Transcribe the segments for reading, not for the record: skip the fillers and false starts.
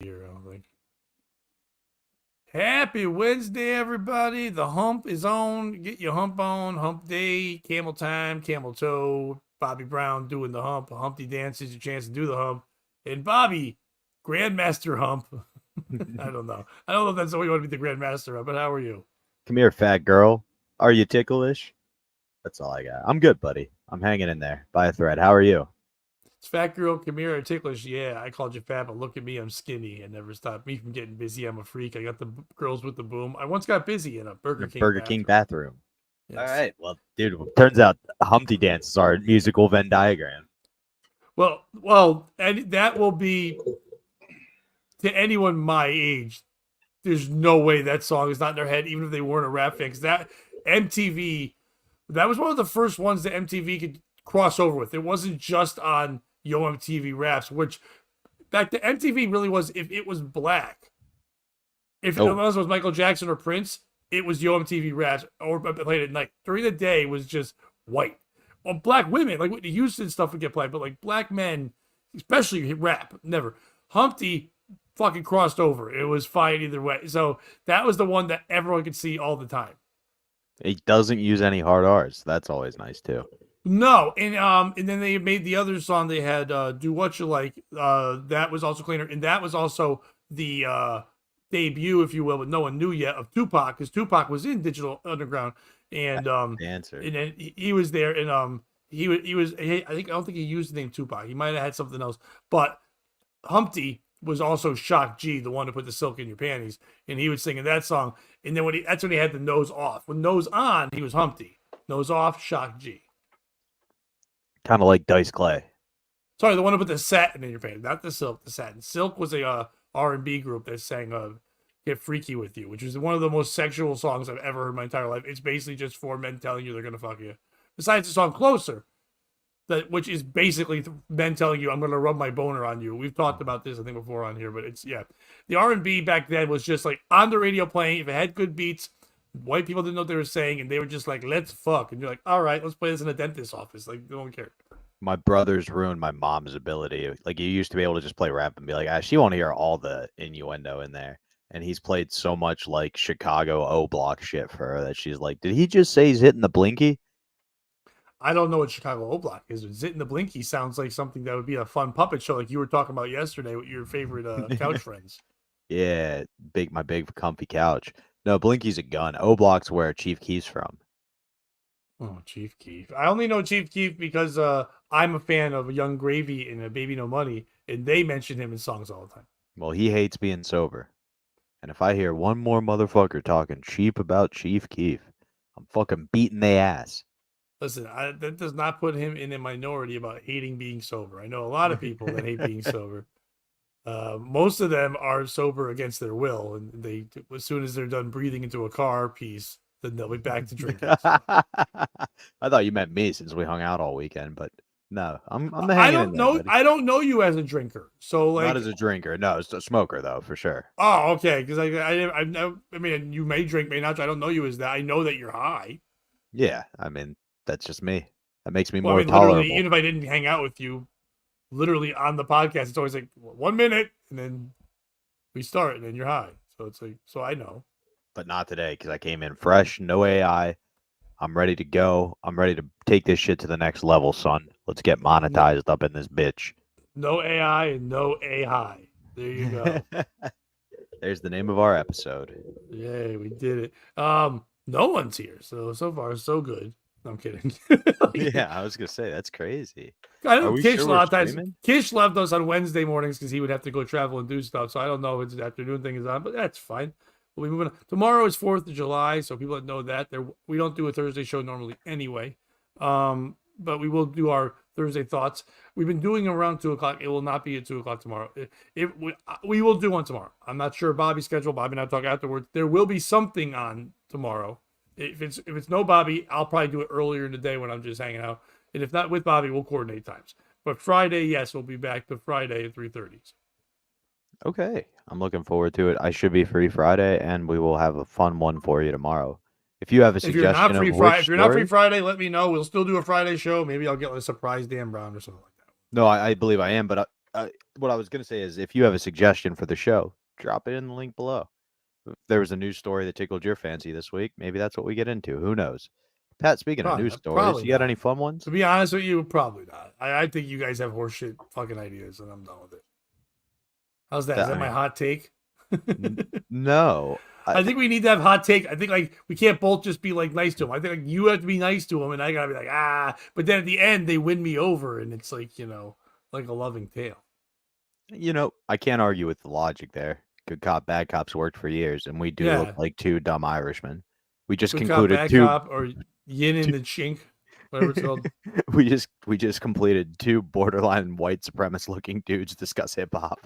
here. I don't think. Happy Wednesday, everybody. The hump is on. Get your hump on. Hump day, camel time, camel toe. Bobby Brown doing the hump. Humpty Dance is your chance to do the hump. And Bobby, Grandmaster Hump. I don't know. I don't know if that's what you want to be the Grandmaster of, but how are you? Come here, fat girl. Are you ticklish? That's all I got. I'm good, buddy. I'm hanging in there by a thread. How are you? It's fat girl, come here, ticklish. Yeah, I called you fat, but look at me, I'm skinny. It never stopped me from getting busy. I'm a freak. I got the girls with the boom. I once got busy in a Burger King Burger bathroom. King bathroom. Yes. All right. Well, dude, turns out Humpty Dance is our musical Venn diagram. Well, and that will be to anyone my age. There's no way that song is not in their head, even if they weren't a rap fan. Because that MTV, that was one of the first ones that MTV could cross over with. It wasn't just on Yo MTV Raps, which back to MTV really was if it was black. If it was Michael Jackson or Prince, it was Yo MTV Raps or played at night. During the day it was just white. Well, black women, like Whitney Houston stuff would get played, but like black men, especially rap, never. Humpty fucking crossed over. It was fine either way. So that was the one that everyone could see all the time. He doesn't use any hard R's. That's always nice too. No, and then they made the other song they had, Do What You Like. That was also cleaner, and that was also the debut, if you will, but no one knew yet, of Tupac, because Tupac was in Digital Underground, and Answer. and then he was there, and I don't think he used the name Tupac. He might have had something else, but Humpty was also Shock G, the one who put the silk in your panties, and he was singing that song. And then that's when he had the nose off. When nose on, he was Humpty. Nose off, Shock G. Kind of like Dice Clay. Sorry, the one who put the satin in your panties, not the silk. The satin. Silk was a R&B group that sang "Get Freaky with You," which is one of the most sexual songs I've ever heard in my entire life. It's basically just for men telling you they're gonna fuck you. Besides the song "Closer," which is basically men telling you, I'm going to rub my boner on you. We've talked about this, I think, before on here, but it's, yeah. The R&B back then was just like on the radio playing. If it had good beats, white people didn't know what they were saying, and they were just like, let's fuck. And you're like, all right, let's play this in a dentist's office. Like, no one cared. My brothers ruined my mom's ability. Like, you used to be able to just play rap and be like, she won't hear all the innuendo in there. And he's played so much like Chicago O-Block shit for her that she's like, did he just say he's hitting the blinky? I don't know what Chicago O-Block is. Zit and the Blinky sounds like something that would be a fun puppet show, like you were talking about yesterday with your favorite couch friends. Yeah, my big comfy couch. No, Blinky's a gun. O-Block's where Chief Keef's from. Oh, Chief Keef. I only know Chief Keef because I'm a fan of Young Gravy and Baby No Money, and they mention him in songs all the time. Well, he hates being sober. And if I hear one more motherfucker talking cheap about Chief Keef, I'm fucking beating their ass. Listen, that does not put him in a minority about hating being sober. I know a lot of people that hate being sober. Most of them are sober against their will, and they, as soon as they're done breathing into a car piece, then they'll be back to drinking. I thought you meant me since we hung out all weekend, but no, I'm hanging I don't in there, know. buddy. I don't know you as a drinker, so like Not as a drinker. No, as a smoker though, for sure. Oh, okay. Because I mean, you may drink, may not. I don't know you as that. I know that you're high. Yeah, I mean, that's just me. That makes me Well, more I mean, tolerable. even if I didn't hang out with you, literally on the podcast, it's always like 1 minute, and then we start, and then you're high. So it's like, so I know. But not today, because I came in fresh, no AI. I'm ready to go. I'm ready to take this shit to the next level, son. Let's get monetized up in this bitch. No AI and no A high. There you go. There's the name of our episode. Yay, we did it. No one's here, so far so good. No, I'm kidding. Yeah, I was gonna say that's crazy. I know Kish sure a lot of times. streaming? Kish left us on Wednesday mornings because he would have to go travel and do stuff. So I don't know if his afternoon thing is on, but that's fine. We'll be moving on. Tomorrow is 4th of July, so people that know that we don't do a Thursday show normally anyway. But we will do our Thursday thoughts. We've been doing around 2:00. It will not be at 2:00 tomorrow. We will do one tomorrow. I'm not sure Bobby's schedule. Bobby and I'll talk afterwards. There will be something on tomorrow. If it's no Bobby, I'll probably do it earlier in the day when I'm just hanging out. And if not with Bobby, we'll coordinate times. But Friday, yes, we'll be back to Friday at 3:30. Okay, I'm looking forward to it. I should be free Friday, and we will have a fun one for you tomorrow. If you have a suggestion if you're not free Friday, let me know. We'll still do a Friday show. Maybe I'll get a surprise Dan Brown or something like that. No, I believe I am, but What I was going to say is if you have a suggestion for the show, drop it in the link below. If there was a news story that tickled your fancy this week, maybe that's what we get into. Who knows? Pat, speaking of news stories, Probably you got not. any fun ones? To be honest with you, probably not. I think you guys have horseshit fucking ideas, and I'm done with it. How's that? Is that my hot take? No. I think we need to have hot take. I think like we can't both just be like nice to him. I think like you have to be nice to him, and I gotta be like But then at the end, they win me over, and it's like like a loving tale. I can't argue with the logic there. Good cop, bad cops worked for years, and we do look like two dumb Irishmen. We just Good concluded cop, bad two cop, or yin and the chink, whatever it's called. we just completed two borderline white supremacist looking dudes discuss hip hop.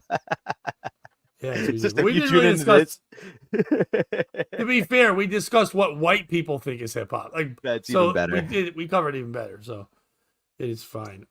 Yeah, we didn't really discuss. To be fair, we discussed what white people think is hip hop. Like that's even better. We covered even better, so it is fine.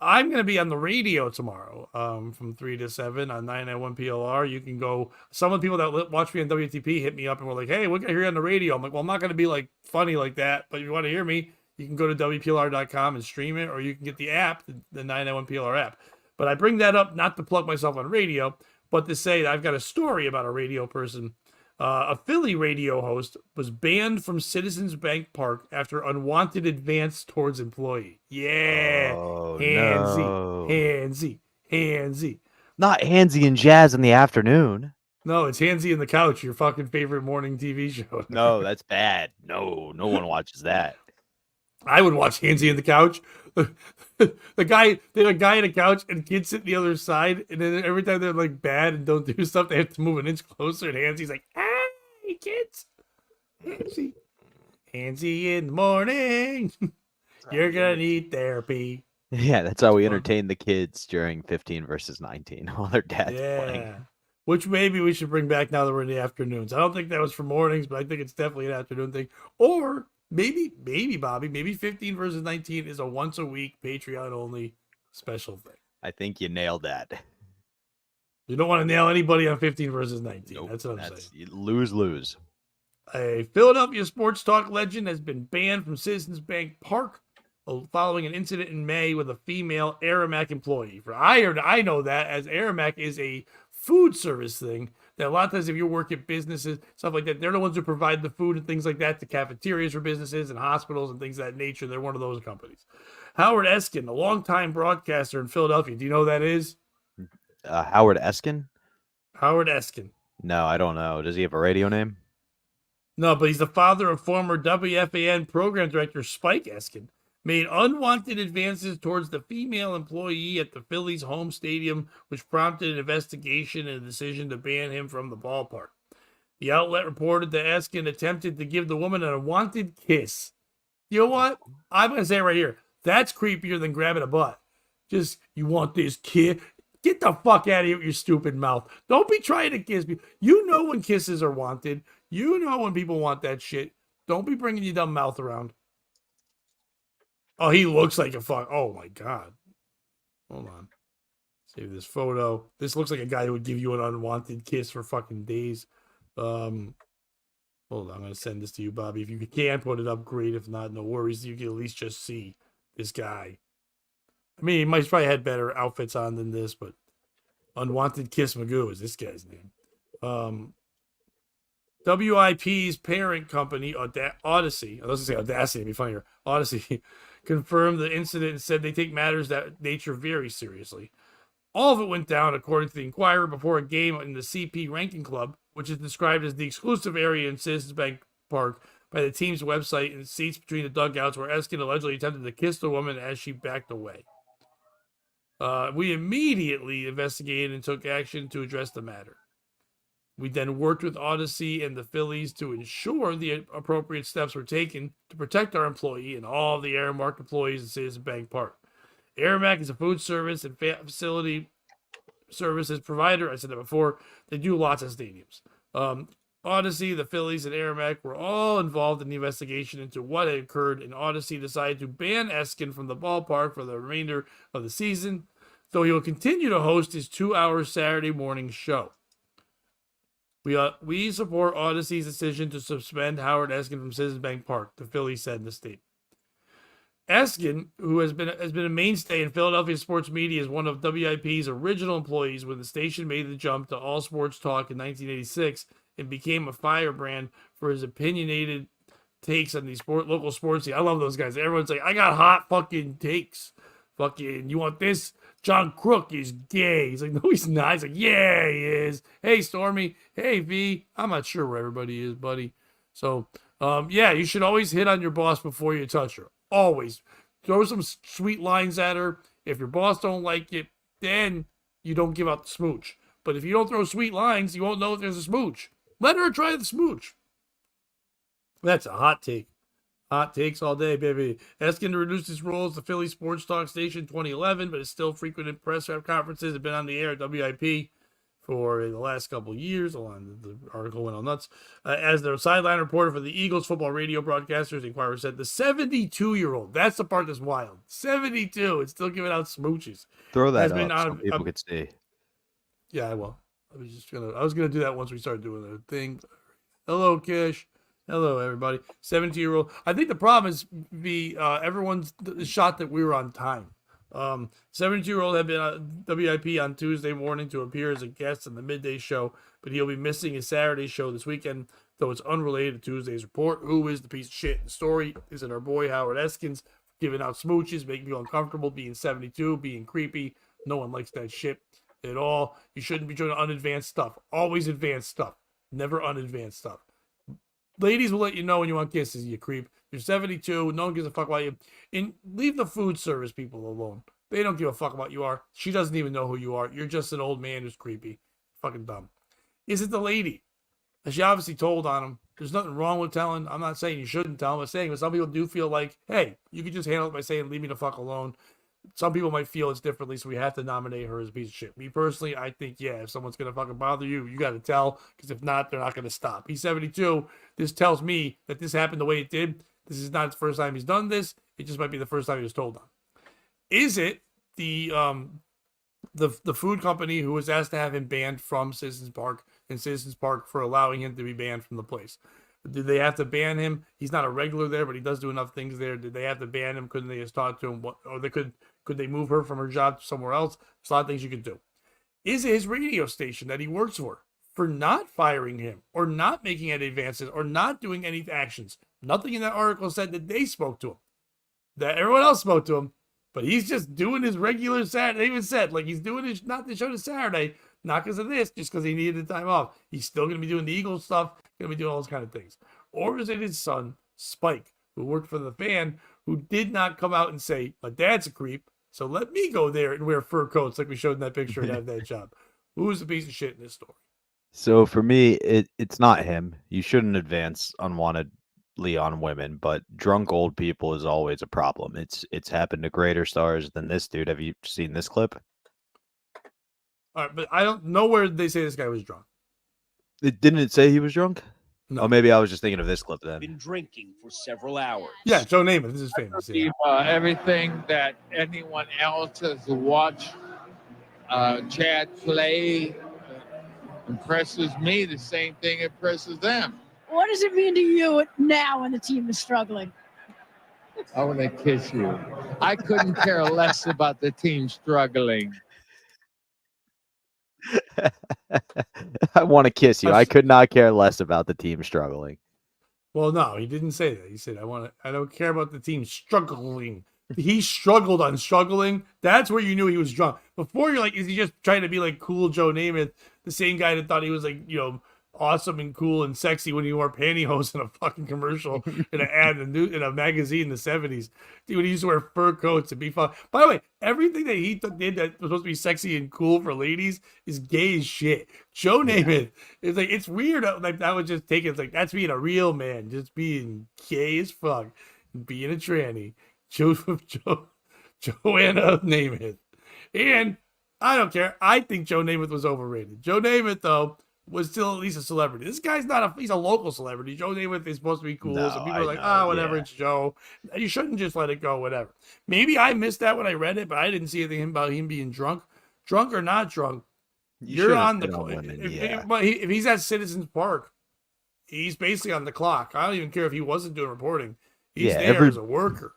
I'm gonna be on the radio tomorrow, from 3 to 7 on 991 PLR. You can go. Some of the people that watch me on WTP hit me up and were like, "Hey, we're gonna hear you on the radio." I'm like, "Well, I'm not gonna be like funny like that, but if you want to hear me, you can go to WPLR.com and stream it, or you can get the app, the 991 PLR app." But I bring that up not to plug myself on radio, but to say that I've got a story about a radio person. A Philly radio host was banned from Citizens Bank Park after unwanted advance towards employee. Yeah. Oh, Handsy. Not Handsy and Jazz in the afternoon. No, it's Handsy in the Couch, your fucking favorite morning TV show. No, that's bad. No one watches that. I would watch Handsy in the Couch. They have a guy in a couch and kids sit the other side, and then every time they're like bad and don't do stuff, they have to move an inch closer. And Hansy's like, "Hey, kids, Handsy in the morning, you're gonna need therapy." Yeah, that's how we entertain the kids during 15 versus 19 while their dad's playing. Which maybe we should bring back now that we're in the afternoons. I don't think that was for mornings, but I think it's definitely an afternoon thing. Or maybe Bobby, maybe 15 versus 19 is a once a week Patreon only special thing. I think you nailed that. You don't want to nail anybody on 15 versus 19. Nope, that's what I'm saying. Lose. A Philadelphia sports talk legend has been banned from Citizens Bank Park following an incident in May with a female Aramac employee. I know that as Aramac is a food service thing that a lot of times if you work at businesses, stuff like that, they're the ones who provide the food and things like that to cafeterias for businesses and hospitals and things of that nature. They're one of those companies. Howard Eskin, a longtime broadcaster in Philadelphia. Do you know who that is? Howard Eskin? Howard Eskin. No, I don't know. Does he have a radio name? No, but he's the father of former WFAN program director Spike Eskin. Made unwanted advances towards the female employee at the Phillies' home stadium, which prompted an investigation and a decision to ban him from the ballpark. The outlet reported that Eskin attempted to give the woman an unwanted kiss. You know what? I'm going to say it right here. That's creepier than grabbing a butt. Just, you want this kiss? Get the fuck out of here with your stupid mouth. Don't be trying to kiss me. You know when kisses are wanted. You know when people want that shit. Don't be bringing your dumb mouth around. Oh, he looks like a fuck. Oh, my God. Hold on. Save this photo. This looks like a guy who would give you an unwanted kiss for fucking days. Hold on. I'm going to send this to you, Bobby. If you can put it up, great. If not, no worries. You can at least just see this guy. I mean, he might probably had better outfits on than this, but Unwanted Kiss Magoo is this guy's name. WIP's parent company, Odyssey, I was going to say Audacity, it'd be funnier, Odyssey, confirmed the incident and said they take matters that nature very seriously. All of it went down, according to the Inquirer, before a game in the CP Ranking Club, which is described as the exclusive area in Citizens Bank Park by the team's website and seats between the dugouts where Eskin allegedly attempted to kiss the woman as she backed away. We immediately investigated and took action to address the matter. We then worked with Odyssey and the Phillies to ensure the appropriate steps were taken to protect our employee and all the Aramark employees in Citizen Bank Park. Aramac is a food service and facility services provider. I said that before. They do lots of stadiums. Odyssey, the Phillies, and Aramac were all involved in the investigation into what had occurred, and Odyssey decided to ban Eskin from the ballpark for the remainder of the season, though he will continue to host his 2-hour Saturday morning show. We support Odyssey's decision to suspend Howard Eskin from Citizens Bank Park, the Phillies said in the statement. Eskin, who has been a mainstay in Philadelphia sports media, is one of WIP's original employees when the station made the jump to all sports talk in 1986 and became a firebrand for his opinionated takes on these local sports. I love those guys. Everyone's like, I got hot fucking takes. Fucking, you want this? John Crook is gay. He's like, no, he's not. He's like, yeah, he is. Hey, Stormy. Hey, V. I'm not sure where everybody is, buddy. So, yeah, you should always hit on your boss before you touch her. Always. Throw some sweet lines at her. If your boss don't like it, then you don't give out the smooch. But if you don't throw sweet lines, you won't know if there's a smooch. Let her try the smooch. That's a hot take. Hot takes all day, baby. Eskin reduced his role as the Philly Sports Talk Station 2011, but is still frequent in press conferences. Have been on the air at WIP for the last couple of years. The article went on nuts. As the sideline reporter for the Eagles football radio broadcasters, Inquirer said, the 72-year-old, that's the part that's wild. 72, and still giving out smooches. Throw that up so people could see. Yeah, I will. I was gonna do that once we started doing the thing. Hello, Kish. Hello, everybody. 17-year-old. I think the problem is everyone's shot that we were on time. 72-year-old had been on WIP on Tuesday morning to appear as a guest on the midday show, but he'll be missing his Saturday show this weekend, though it's unrelated to Tuesday's report. Who is the piece of shit in the story? Is it our boy Howard Eskins giving out smooches, making you uncomfortable, being 72, being creepy? No one likes that shit at all. You shouldn't be doing unadvanced stuff. Always advanced stuff. Never unadvanced stuff. Ladies will let you know when you want kisses, you creep. You're 72. No one gives a fuck about you. And leave the food service people alone. They don't give a fuck about you are. She doesn't even know who you are. You're just an old man who's creepy. Fucking dumb. Is it the lady? She obviously told on him. There's nothing wrong with telling. I'm not saying you shouldn't tell him. I'm saying, but some people do feel like, hey, you can just handle it by saying, leave me the fuck alone. Some people might feel it's differently, so we have to nominate her as a piece of shit. Me personally, I think, yeah, if someone's going to fucking bother you, you got to tell, because if not, they're not going to stop. He's 72. This tells me that this happened the way it did. This is not the first time he's done this. It just might be the first time he was told on. Is it the food company who was asked to have him banned from Citizens Park and Citizens Park for allowing him to be banned from the place? Did they have to ban him? He's not a regular there, but he does do enough things there. Did they have to ban him? Couldn't they just talk to him? Or they could they move her from her job somewhere else? There's a lot of things you could do. Is it his radio station that he works for not firing him or not making any advances or not doing any actions? Nothing in that article said that they spoke to him. That everyone else spoke to him, but he's just doing his regular Saturday. They even said, like, he's doing his, not the show to Saturday, not because of this, just because he needed the time off. He's still going to be doing the Eagles stuff, going to be doing all those kind of things. Or is it his son, Spike, who worked for the fan, who did not come out and say, my dad's a creep, so let me go there and wear fur coats like we showed in that picture and have that job? Who's the piece of shit in this story? So for me, it's not him. You shouldn't advance unwantedly on women, but drunk old people is always a problem. It's happened to greater stars than this dude. Have you seen this clip? All right, but I don't know where they say this guy was drunk. Didn't it say he was drunk? No. Oh, maybe I was just thinking of this clip then. Been drinking for several hours. Yeah, Joe Namath. This is famous. Yeah. Everything that anyone else has watched Chad play impresses me. The same thing impresses them. What does it mean to you now when the team is struggling? I want to kiss you. I couldn't care less about the team struggling. I want to kiss you. I could not care less about the team struggling. Well, no, he didn't say that. He said, I don't care about the team struggling. He struggled on struggling. That's where you knew he was drunk. Before, you're like, is he just trying to be like cool Joe Namath, the same guy that thought he was like, awesome and cool and sexy when he wore pantyhose in a fucking commercial in an ad in a magazine in the 70s. Dude, when he used to wear fur coats and be fun. By the way, everything that he did that was supposed to be sexy and cool for ladies is gay as shit. Joe Namath is like, it's weird. Like, that would just take it. It's like, that's being a real man, just being gay as fuck and being a tranny. Joanna Namath. And I don't care. I think Joe Namath was overrated. Joe Namath, though, was still at least a celebrity. This guy's he's a local celebrity. Joe Namath is supposed to be cool. So people are like, whatever, it's Joe. You shouldn't just let it go, whatever. Maybe I missed that when I read it, but I didn't see anything about him being drunk. Drunk or not drunk, you're on the clock. If he's at Citizens Park, he's basically on the clock. I don't even care if he wasn't doing reporting. He's there as a worker.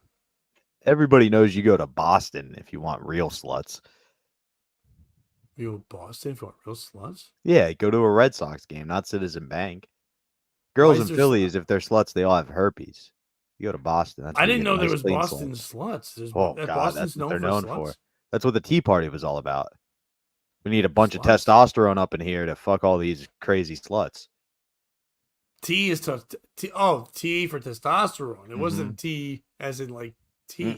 Everybody knows you go to Boston if you want real sluts. You go to Boston for real sluts? Yeah, go to a Red Sox game, not Citizen Bank. Girls Why in is there Phillies, if they're sluts, they all have herpes. You go to Boston. That's I where you didn't get know there nice, was clean Boston sluts. sluts. There's Oh that God, Boston's that's what they're known known for sluts. for. That's what the Tea Party was all about. We need a bunch of Sluts. testosterone up in here to fuck all these crazy sluts. T is T for testosterone. It wasn't Mm-hmm. T as in like tea.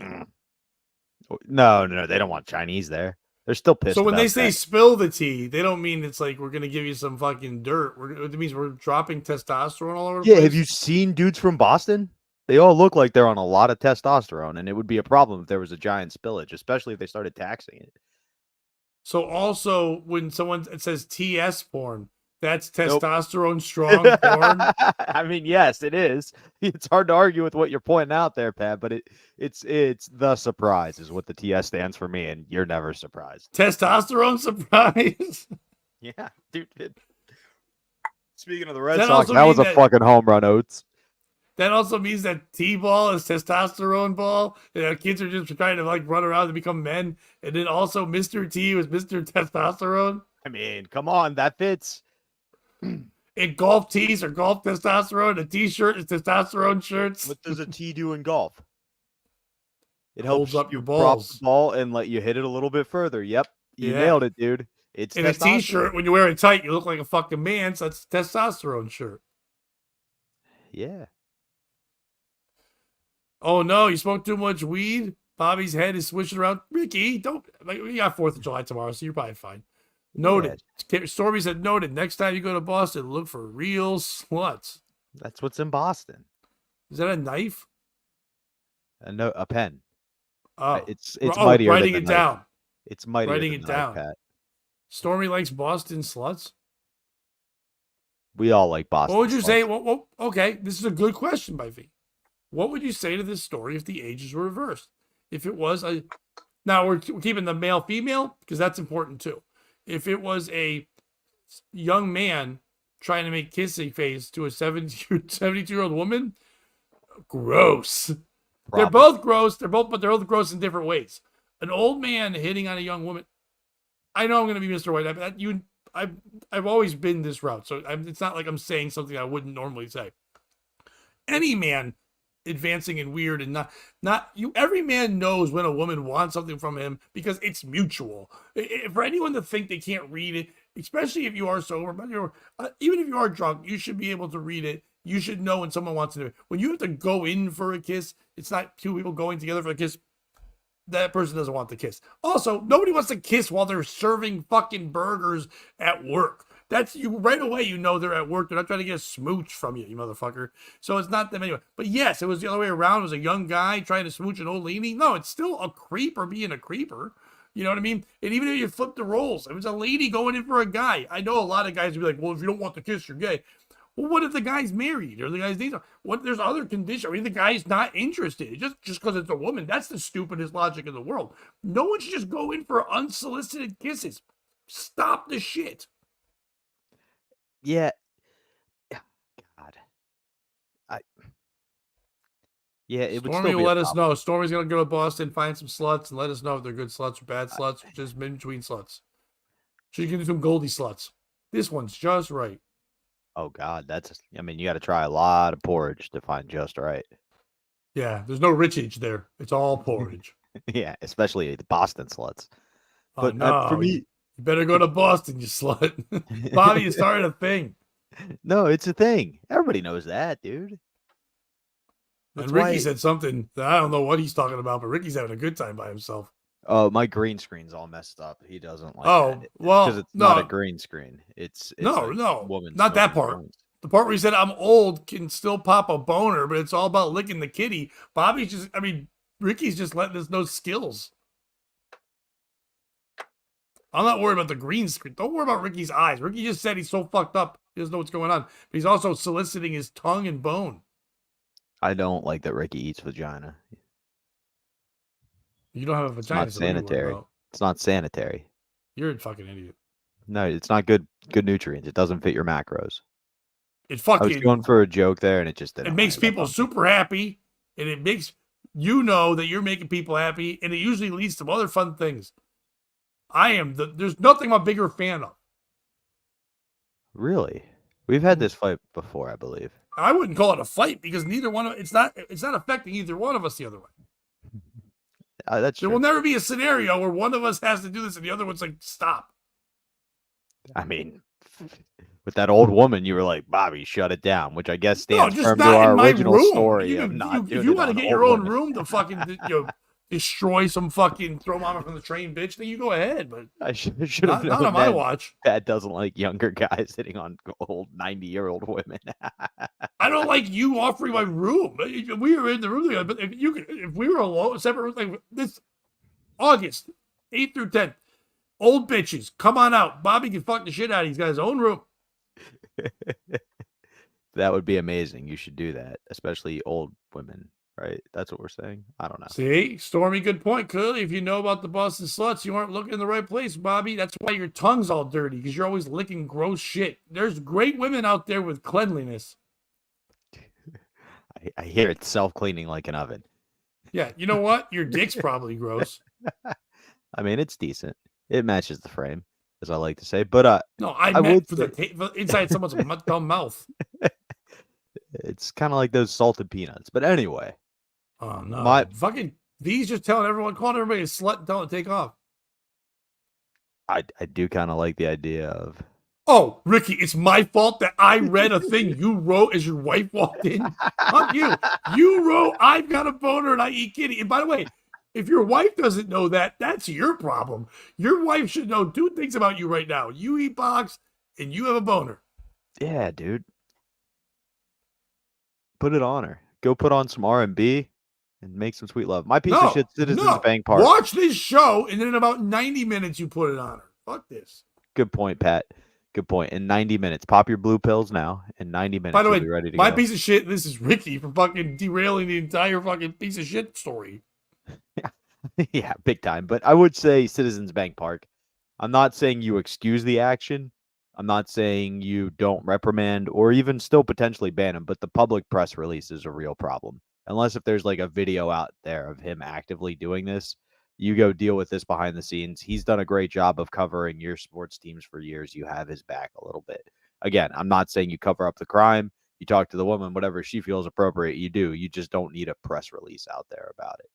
No, they don't want Chinese there. They're still pissed. So when they about say that. spill the tea, they don't mean it's like we're gonna give you some fucking dirt. It means we're dropping testosterone all over the Yeah, place. have you seen dudes from Boston? They all look like they're on a lot of testosterone, and it would be a problem if there was a giant spillage, especially if they started taxing it. So also when someone says TS porn, that's Nope. testosterone strong porn. I mean, yes, it is. It's hard to argue with what you're pointing out there, Pat, but it's the surprise is what the TS stands for me, and you're never surprised. Testosterone surprise. Yeah, dude. Speaking of the Red That Sox, also that was mean a that- fucking home run, Oates. That also means that T-ball is testosterone ball. Kids are just trying to like run around and become men. And then also Mr. T was Mr. Testosterone. I mean, come on, that fits. And golf tees are golf testosterone. A T-shirt is testosterone shirts. What does a T do in golf? It Holds helps up you your prop balls. the ball and let you hit it a little bit further. Yep, you Yeah. nailed it, dude. It's And a testosterone. T-shirt, when you wear it tight, you look like a fucking man. So that's a testosterone shirt. Yeah. Oh no, you smoked too much weed. Bobby's head is swishing around. Ricky, don't. Like, we got 4th of July tomorrow, so you're probably fine. Noted. Stormy said noted. Next time you go to Boston, look for real sluts. That's what's in Boston. Is that a knife? A pen. Oh, It's oh, mightier writing than it the knife. down. It's mightier Writing than it the knife, down. Pat. Stormy likes Boston sluts. We all like Boston. What would you sluts. say? Well, okay, this is a good question by V. What would you say to this story if the ages were reversed? If it was a, now we're keeping the male female because that's important too. If it was a young man trying to make kissing face to a 72-year-old woman, gross. They're Probably. both gross. They're both gross in different ways. An old man hitting on a young woman. I know I'm going to be Mr. White. I've always been this route, so it's not like I'm saying something I wouldn't normally say. Any man advancing in weird and not you. Every man knows when a woman wants something from him because it's mutual. For anyone to think they can't read it, especially if you are sober, but even if you are drunk, you should be able to read it. You should know when someone wants to do it. When you have to go in for a kiss, it's not two people going together for a kiss. That person doesn't want the kiss. Also, nobody wants to kiss while they're serving fucking burgers at work. That's you right away. You know they're at work. They're not trying to get a smooch from you, you motherfucker. So it's not them anyway. But yes, it was the other way around. It was a young guy trying to smooch an old lady. No, it's still a creeper being a creeper. You know what I mean? And even if you flip the roles, it was a lady going in for a guy. I know a lot of guys would be like, well, if you don't want the kiss, you're gay. Well, what if the guy's married or the guy's dating? What there's other conditions? I mean, the guy's not interested. Just because it's a woman, that's the stupidest logic in the world. No one should just go in for unsolicited kisses. Stop the shit. Yeah. God. Yeah, it would Stormy still will be a let us problem. know. Stormy's gonna go to Boston, find some sluts, and let us know if they're good sluts or bad sluts, or just in between sluts. She can do some Goldie sluts. This one's just right. Oh God, I mean, you got to try a lot of porridge to find just right. Yeah, there's no richage there. It's all porridge. Yeah, especially the Boston sluts. Oh, But no, for me, you better go to Boston, you slut. Bobby, you started a thing. no, it's a thing. Everybody knows that, dude. And Ricky said something that I don't know what he's talking about, but Ricky's having a good time by himself. Oh, my green screen's all messed up. He doesn't like Oh, that. well, because it's not a no. green screen. It's No, a no, woman not that smoking part. joints. The part where he said, I'm old, can still pop a boner, but it's all about licking the kitty. Bobby's just, Ricky's just letting us know skills. I'm not worried about the green screen. Don't worry about Ricky's eyes. Ricky just said he's so fucked up. He doesn't know what's going on. But he's also soliciting his tongue and bone. I don't like that Ricky eats vagina. You don't have a It's vagina. not so what are you worried sanitary. about? It's not sanitary. You're a fucking idiot. No, it's not good nutrients. It doesn't fit your macros. It I was fucking going for a joke there, and it just didn't. it makes land. I people bumped it. super happy, and it makes you know that you're making people happy, and it usually leads to other fun things. There's nothing I'm a bigger fan of. Really? We've had this fight before, I believe. I wouldn't call it a fight because neither one of it's not affecting either one of us the other way. That's There true. will never be a scenario where one of us has to do this and the other one's like, stop. I mean, with that old woman, you were like, Bobby, shut it down, which I guess stands just firm to not our in my original room. story of not doing if you it want to on get old your own women. room to fucking destroy some fucking throw mama from the train bitch, then you go ahead. But I should have not known on my that watch. Dad doesn't like younger guys hitting on old 90-year-old women. I don't like you offering my room. We were in the room together, but if we were alone, separate rooms, like this August 8th through 10th, old bitches, come on out. Bobby can fuck the shit out of you. He's got his own room. That would be amazing. You should do that, especially old women, right? That's what we're saying. I don't know. See, Stormy, good point. Clearly, if you know about the Boston sluts, you aren't looking in the right place, Bobby. That's why your tongue's all dirty, because you're always licking gross shit. There's great women out there with cleanliness. I hear it's self-cleaning like an oven. Yeah, you know what? Your dick's probably gross. I mean, it's decent. It matches the frame, as I like to say. But No, I would meant for inside someone's dumb mouth. it's kind of like those salted peanuts. But anyway, Oh no! Fucking V's just telling everyone, calling everybody a slut, and telling them to take off. I do kind of like the idea of. Oh, Ricky, it's my fault that I read a thing you wrote as your wife walked in. Fuck you. You wrote, I've got a boner and I eat kitty. And by the way, if your wife doesn't know that, that's your problem. Your wife should know two things about you right now. You eat box and you have a boner. Yeah, dude. Put it on her. Go put on some R&B and make some sweet love. My piece of shit Citizens Bank Park. Watch this show and then in about 90 minutes you put it on her. Fuck this. Good point, Pat. Good point. In 90 minutes. Pop your blue pills now. In 90 minutes, By the way, you'll be ready to my go. piece of shit, this is Ricky for fucking derailing the entire fucking piece of shit story. Yeah, big time. But I would say Citizens Bank Park. I'm not saying you excuse the action. I'm not saying you don't reprimand or even still potentially ban him, but the public press release is a real problem. Unless if there's like a video out there of him actively doing this, you go deal with this behind the scenes. He's done a great job of covering your sports teams for years. You have his back a little bit. Again, I'm not saying you cover up the crime. You talk to the woman, whatever she feels appropriate, you do. You just don't need a press release out there about it.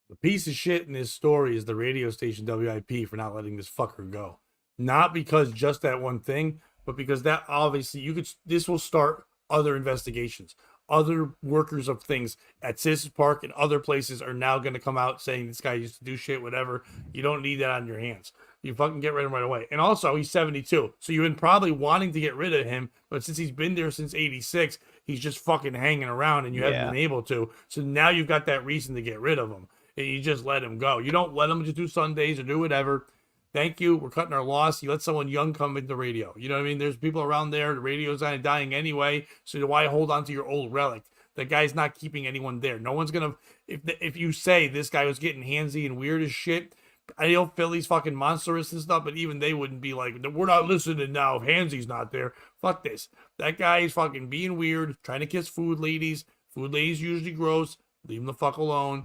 The piece of shit in this story is the radio station WIP for not letting this fucker go. Not because just that one thing, but because that obviously this will start other investigations. Other workers of things at Citizens Park and other places are now going to come out saying this guy used to do shit, whatever. You don't need that on your hands. You fucking get rid of him right away. And also, he's 72. So you've been probably wanting to get rid of him, but since he's been there since 86, he's just fucking hanging around and you haven't been able to. So now you've got that reason to get rid of him. And you just let him go. You don't let him just do Sundays or do whatever. Thank you. We're cutting our loss. You let someone young come into radio. You know what I mean? There's people around there. The radio's kind of dying anyway. So why hold on to your old relic? The guy's not keeping anyone there. No one's going to, if you say this guy was getting handsy and weird as shit, I know Philly's fucking monstrous and stuff, but even they wouldn't be like, we're not listening now if Hansy's not there. Fuck this. That guy is fucking being weird, trying to kiss food ladies. Food ladies usually gross. Leave him the fuck alone.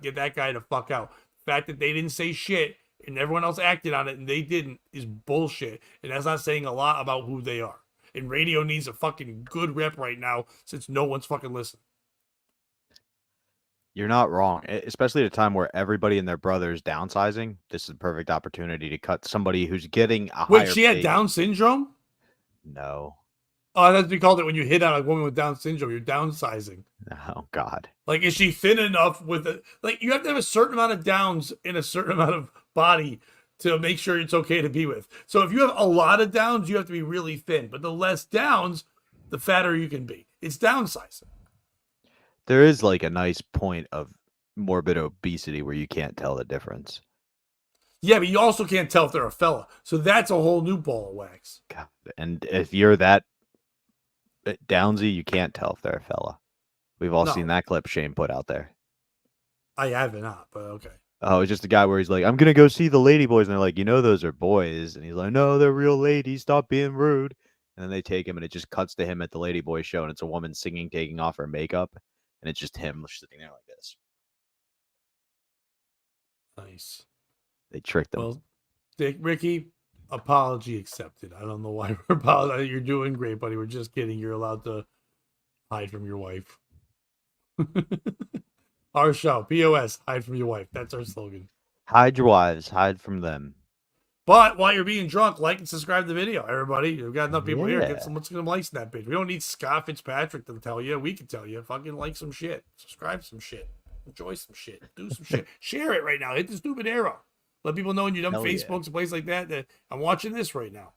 Get that guy the fuck out. The fact that they didn't say shit and everyone else acted on it and they didn't is bullshit. And that's not saying a lot about who they are. And radio needs a fucking good rep right now since no one's fucking listening. You're not wrong, especially at a time where everybody and their brother is downsizing. This is a perfect opportunity to cut somebody who's getting a higher Wait, she had pay. Down syndrome? No. Oh, that's what we called it when you hit on a woman with Down syndrome. You're downsizing. Oh, God. Like, is she thin enough with it? Like, you have to have a certain amount of downs in a certain amount of body to make sure it's okay to be with. So if you have a lot of downs, you have to be really thin. But the less downs, the fatter you can be. It's downsizing. There is like a nice point of morbid obesity where you can't tell the difference. Yeah, but you also can't tell if they're a fella. So that's a whole new ball of wax. God. And if you're that downsy, you can't tell if they're a fella. We've all seen that clip Shane put out there. I haven't not, but okay. Oh, it's just a guy where he's like, I'm going to go see the lady boys. And they're like, those are boys. And he's like, no, they're real ladies. Stop being rude. And then they take him and it just cuts to him at the lady boy show. And it's a woman singing, taking off her makeup. and it's just him sitting there like this. Nice. They tricked him. Well, Ricky, apology accepted. I don't know why we're apologizing. You're doing great, buddy. We're just kidding. You're allowed to hide from your wife. Our show, POS, hide from your wife. That's our slogan. Hide your wives, hide from them. But while you're being drunk, like and subscribe to the video, everybody. You've got enough people here. Yeah. Get someone to likes that bitch. We don't need Scott Fitzpatrick to tell you. We can tell you. Fucking like some shit. Subscribe some shit. Enjoy some shit. Do some shit. Share it right now. Hit the stupid arrow. Let people know in your dumb Hell yeah. Facebooks and places like that I'm watching this right now.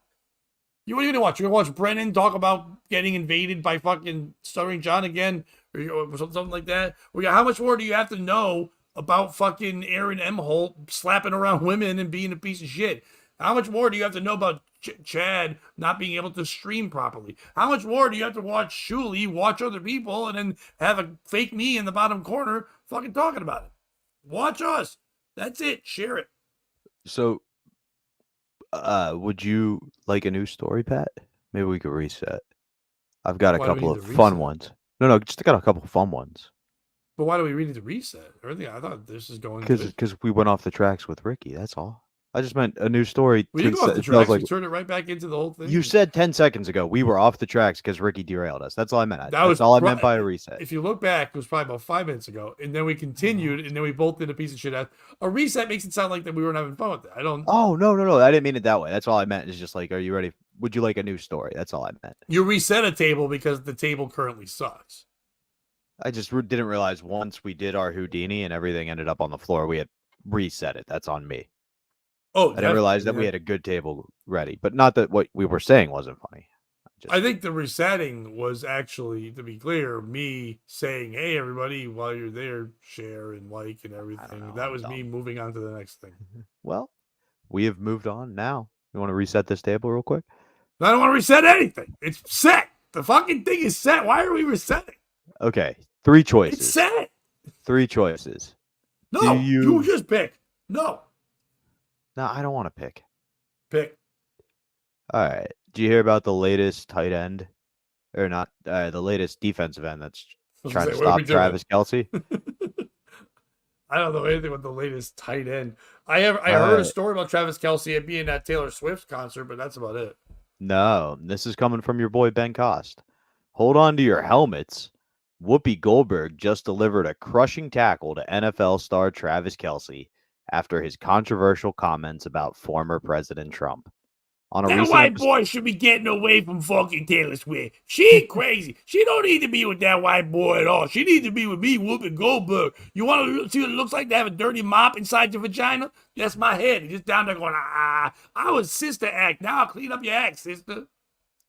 What are you gonna watch? You're gonna watch Brennan talk about getting invaded by fucking Stuttering John again, or something like that. Or how much more do you have to know about fucking Aaron M. Holt slapping around women and being a piece of shit? How much more do you have to know about Chad not being able to stream properly? How much more do you have to watch Shuli watch other people and then have a fake me in the bottom corner fucking talking about it? Watch us. That's it. Share it. So, would you like a new story, Pat? Maybe we could reset. I've got a Why do we couple need of to fun reset? ones. No, just got a couple of fun ones. But why do we really need to reset? Everything I thought this is going Because we went off the tracks with Ricky. That's all. I just meant a new story. We didn't go off the it feels tracks. like We turned it right back into the whole thing. you said 10 seconds ago we were off the tracks because Ricky derailed us. That's all I meant. That was That's all I pro- meant by a reset. If you look back, it was probably about 5 minutes ago, and then we continued, and then we both did a piece of shit. A reset makes it sound like that we weren't having fun with it. I don't. Oh, no. I didn't mean it that way. That's all I meant. Is just like, are you ready? Would you like a new story? That's all I meant. You reset a table because the table currently sucks. I just didn't realize once we did our Houdini and everything ended up on the floor, we had reset it. That's on me. Oh, I didn't realize that we had a good table ready, but not that what we were saying wasn't funny. I think the resetting was actually, to be clear, me saying, "Hey, everybody, while you're there, share and like and everything." know, That I'm was me dumb. moving on to the next thing. Well, we have moved on now. You want to reset this table real quick? I don't want to reset anything. It's set. The fucking thing is set. Why are we resetting? Okay, 3 choices. It's set. 3 choices. No, Do you- you just pick. No, No, I don't want to pick. pick. All right. Do you hear about the latest tight end, or not? The latest defensive end that's I was trying gonna to say, what are stop we doing? Travis Kelce. I don't know anything about the latest tight end. I heard a story about Travis Kelce being at Taylor Swift's concert, but that's about it. No, this is coming from your boy Ben Cost. Hold on to your helmets. Whoopi Goldberg just delivered a crushing tackle to NFL star Travis Kelce after his controversial comments about former President Trump. On a That recent white episode- boy should be getting away from fucking Taylor Swift. She crazy. She don't need to be with that white boy at all. She needs to be with me, Whoopi Goldberg. You want to see what it looks like to have a dirty mop inside your vagina? That's my head. He's just down there going, ah. I was sister act. Now I'll clean up your act, sister.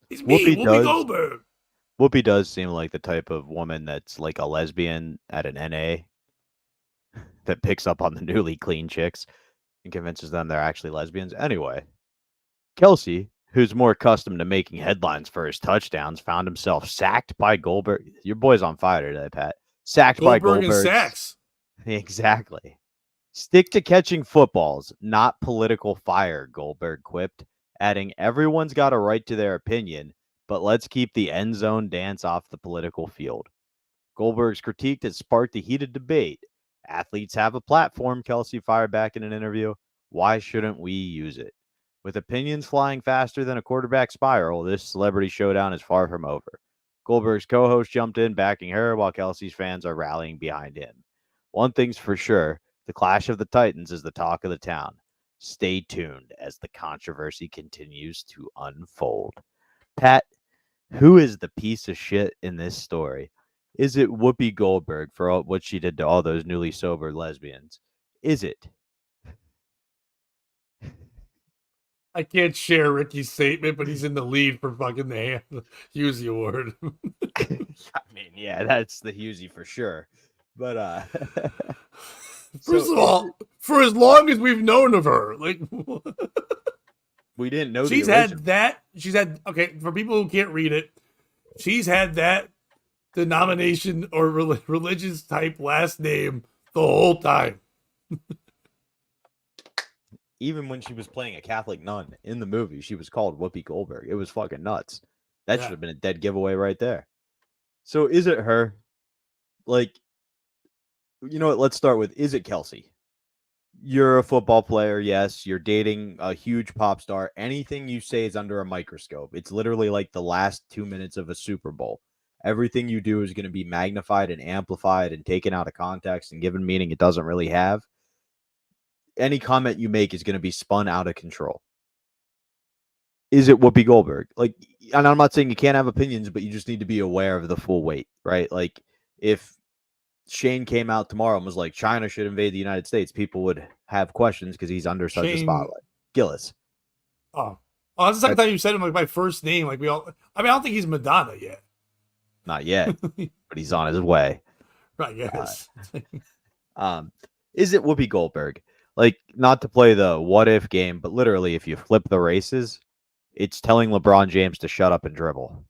It's me, Whoopi Goldberg. Whoopi does seem like the type of woman that's like a lesbian at an NA that picks up on the newly clean chicks and convinces them they're actually lesbians. Anyway, Kelce, who's more accustomed to making headlines for his touchdowns, found himself sacked by Goldberg. Your boy's on fire today, Pat. Sacked by Goldberg and Goldberg. sacks. Exactly. Stick to catching footballs, not political fire, Goldberg quipped, adding, everyone's got a right to their opinion, but let's keep the end zone dance off the political field. Goldberg's critique has sparked a heated debate. Athletes have a platform, Kelce fired back in an interview. Why shouldn't we use it? With opinions flying faster than a quarterback spiral, this celebrity showdown is far from over. Goldberg's co-host jumped in, backing her, while Kelce's fans are rallying behind him. One thing's for sure, the Clash of the Titans is the talk of the town. Stay tuned as the controversy continues to unfold. Pat, who is the piece of shit in this story? Is it Whoopi Goldberg for what she did to all those newly sober lesbians? Is it? I can't share Ricky's statement, but he's in the lead for fucking the Husey Award. I mean, yeah, that's the Husey for sure. But First of all, for as long as we've known of her, like we didn't know she's the original. had that. She's had, okay, for people who can't read it, she's had that denomination or religious type last name the whole time. Even when she was playing a Catholic nun in the movie, she was called Whoopi Goldberg. It was fucking nuts. That Yeah. should have been a dead giveaway right there. So is it her? Like, you know what? Let's start with, is it Kelce? You're a football player, yes. You're dating a huge pop star. Anything you say is under a microscope. It's literally like the last 2 minutes of a Super Bowl. Everything you do is going to be magnified and amplified and taken out of context and given meaning it doesn't really have. Any comment you make is going to be spun out of control. Is it Whoopi Goldberg? Like, and I'm not saying you can't have opinions, but you just need to be aware of the full weight, right? Like, if Shane came out tomorrow and was like, China should invade the United States, people would have questions because he's under such a spotlight. Gillis. Oh, that's the second time you said him like my first name. Like we all. I mean, I don't think he's Madonna yet. Not yet, but he's on his way. Right. Yes. Is it Whoopi Goldberg? Like, not to play the what if game, but literally, if you flip the races, it's telling LeBron James to shut up and dribble.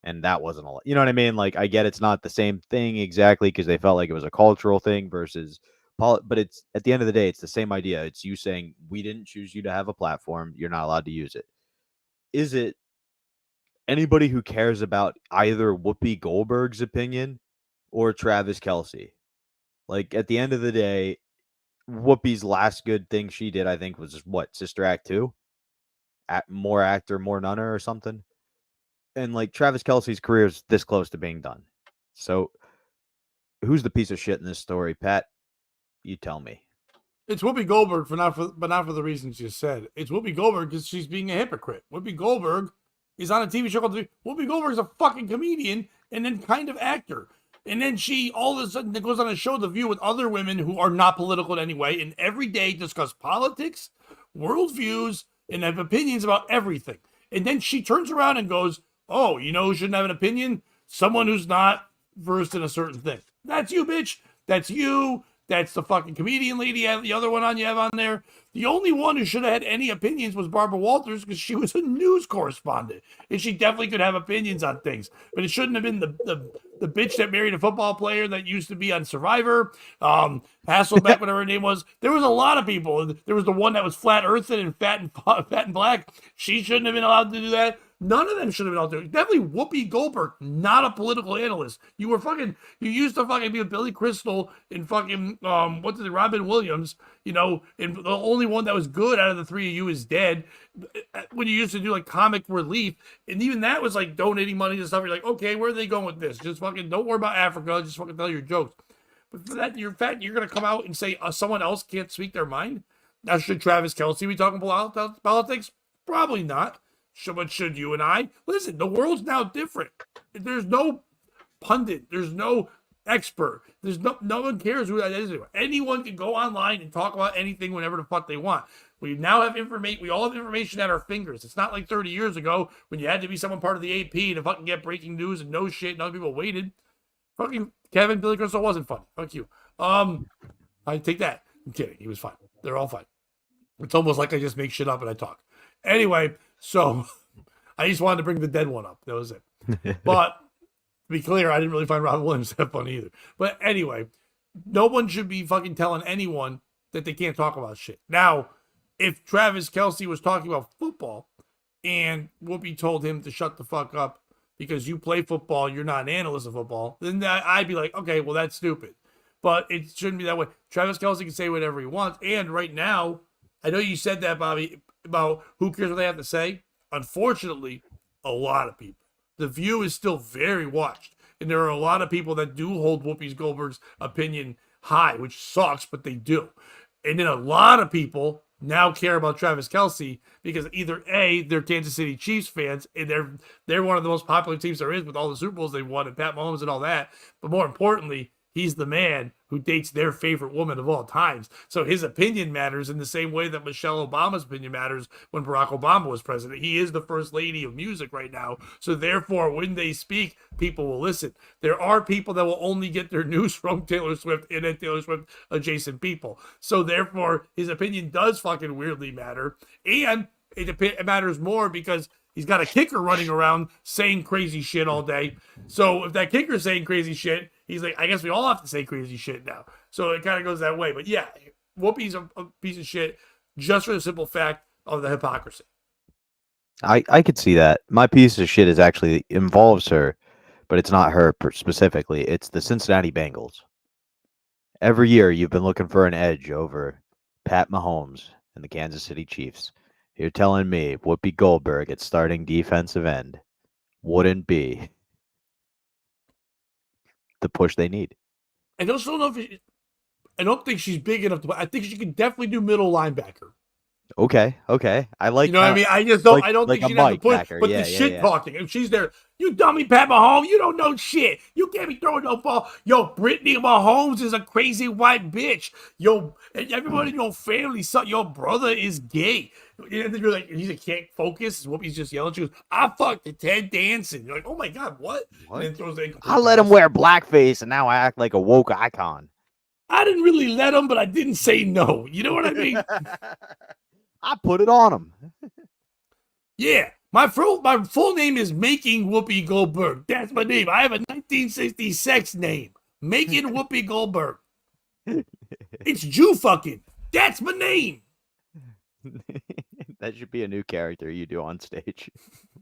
And that wasn't a lot. You know what I mean? Like, I get it's not the same thing exactly because they felt like it was a cultural thing versus but it's at the end of the day, it's the same idea. It's you saying, we didn't choose you to have a platform. You're not allowed to use it. Is it anybody who cares about either Whoopi Goldberg's opinion or Travis Kelce? Like, at the end of the day, Whoopi's last good thing she did, I think, was what, Sister Act 2? More Actor, More Nunner or something? And like Travis Kelce's career is this close to being done. So who's the piece of shit in this story, Pat? You tell me. It's Whoopi Goldberg but not for the reasons you said. It's Whoopi Goldberg because she's being a hypocrite. Whoopi Goldberg is on a TV show called Whoopi Goldberg's a fucking comedian and then kind of actor. And then she all of a sudden goes on a show The View with other women who are not political in any way and every day discuss politics, worldviews, and have opinions about everything. And then she turns around and goes, oh, you know who shouldn't have an opinion? Someone who's not versed in a certain thing. That's you, bitch. That's you. That's the fucking comedian lady. The other one you have on there. The only one who should have had any opinions was Barbara Walters because she was a news correspondent. And she definitely could have opinions on things. But it shouldn't have been the bitch that married a football player that used to be on Survivor. Hasselbeck, whatever her name was. There was a lot of people. There was the one that was flat earthed and fat and black. She shouldn't have been allowed to do that. None of them should have been out there. Definitely Whoopi Goldberg, not a political analyst. You used to fucking be with Billy Crystal and fucking, Robin Williams, and the only one that was good out of the three of you is dead. When you used to do like comic relief, and even that was like donating money to stuff. You're like, okay, where are they going with this? Just fucking don't worry about Africa. Just fucking tell your jokes. But for that, you're going to come out and say someone else can't speak their mind? Now, should Travis Kelce be talking politics? Probably not. But should you and I? Listen, the world's now different. There's no pundit. There's no expert. There's no one cares who that is. Anyone can go online and talk about anything whenever the fuck they want. We now have information. We all have information at our fingers. It's not like 30 years ago when you had to be someone part of the AP to fucking get breaking news and no shit and other people waited. Fucking Kevin Billy Crystal wasn't funny. Fuck you. I take that. I'm kidding. He was fine. They're all fine. It's almost like I just make shit up and I talk. Anyway, so I just wanted to bring the dead one up. That was it. But to be clear, I didn't really find Robin Williams that funny either. But anyway, no one should be fucking telling anyone that they can't talk about shit. Now, if Travis Kelce was talking about football and Whoopi told him to shut the fuck up because you play football, you're not an analyst of football, then I'd be like, okay, well, that's stupid. But it shouldn't be that way. Travis Kelce can say whatever he wants. And right now, I know you said that, Bobby, about who cares what they have to say. Unfortunately, a lot of people. The View is still very watched. And there are a lot of people that do hold Whoopi Goldberg's opinion high, which sucks, but they do. And then a lot of people now care about Travis Kelce because either A, they're Kansas City Chiefs fans, and they're one of the most popular teams there is with all the Super Bowls they've won and Pat Mahomes and all that. But more importantly, he's the man who dates their favorite woman of all times. So his opinion matters in the same way that Michelle Obama's opinion matters when Barack Obama was president. He is the first lady of music right now. So therefore, when they speak, people will listen. There are people that will only get their news from Taylor Swift and then Taylor Swift adjacent people. So therefore, his opinion does fucking weirdly matter. And it matters more because he's got a kicker running around saying crazy shit all day. So if that kicker's saying crazy shit, he's like, I guess we all have to say crazy shit now. So it kind of goes that way. But yeah, Whoopi's a piece of shit just for the simple fact of the hypocrisy. I could see that. My piece of shit is actually involves her, but it's not her specifically. It's the Cincinnati Bengals. Every year you've been looking for an edge over Pat Mahomes and the Kansas City Chiefs. You're telling me Whoopi Goldberg at starting defensive end wouldn't be the push they need. I just don't know if I don't think she's big enough to. I think she can definitely do middle linebacker. Okay. I like. You know what I mean? I just don't. like- I don't like think a she'd have to Mike push. backer. But Yeah, the yeah, shit yeah. talking, if she's there, you dummy, Pat Mahomes, you don't know shit. You can't be throwing no ball. Yo, Brittany Mahomes is a crazy white bitch. Yo, and everybody in your family, son, your brother is gay. And then you're like, he can't focus. Whoopi's just yelling. She goes, I fucked the Ted Danson. You're like, oh my god, what? What? And then throws the I let him wear blackface, and now I act like a woke icon. I didn't really let him, but I didn't say no. You know what I mean? I put it on him. Yeah, my full name is Making Whoopi Goldberg. That's my name. I have a 1960 sex name, Making Whoopi Goldberg. It's Jew fucking. That's my name. That should be a new character you do on stage.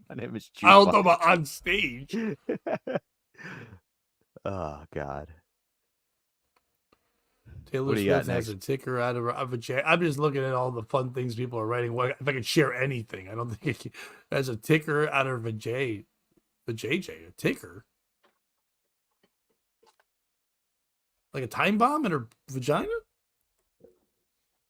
My name is Jew. I don't know about on stage. Oh God. Taylor What do you got Swift has a next? ticker out of a chair. I'm just looking at all the fun things people are writing. What if I could share anything? I don't think it has a ticker out of a JJ, a ticker. Like a time bomb in her vagina?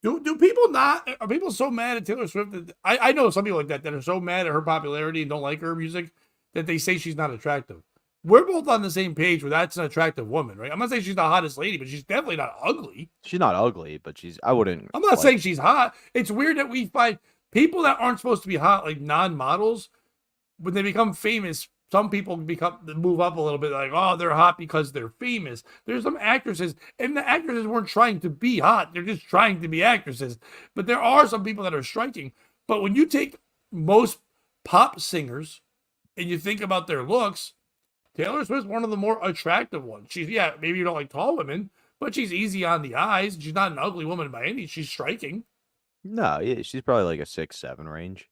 Do people not? Are people so mad at Taylor Swift? That, I know some people like that are so mad at her popularity and don't like her music that they say she's not attractive. We're both on the same page where that's an attractive woman, right? I'm not saying she's the hottest lady, but she's definitely not ugly. She's not ugly, but I wouldn't. I'm not saying she's hot. It's weird that we find people that aren't supposed to be hot, like non-models, when they become famous, some people move up a little bit, like, oh, they're hot because they're famous. There's some actresses, and the actresses weren't trying to be hot. They're just trying to be actresses. But there are some people that are striking. But when you take most pop singers and you think about their looks, Taylor Swift's one of the more attractive ones. Maybe you don't like tall women, but she's easy on the eyes. She's not an ugly woman by any. She's striking. No, yeah, she's probably like a 6'7" range.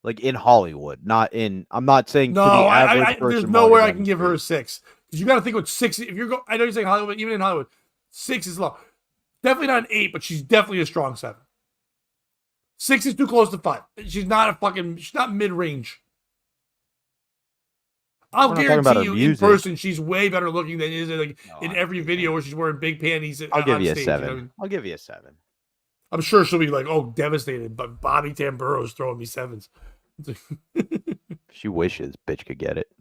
Like in Hollywood, not in. I'm not saying to the average person. There's nowhere I can give her a 6 because you got to think with 6. If you're I know you're saying Hollywood, even in Hollywood, 6 is low. Definitely not an 8, but she's definitely a strong 7. 6 is too close to 5. She's not mid range. I'll guarantee you in person she's way better looking than is in every video where she's wearing big panties. I'll give you a stage, 7. You know what I mean? I'll give you a 7. I'm sure she'll be like, oh, devastated, but Bobby Tamburo's throwing me 7s. She wishes bitch could get it.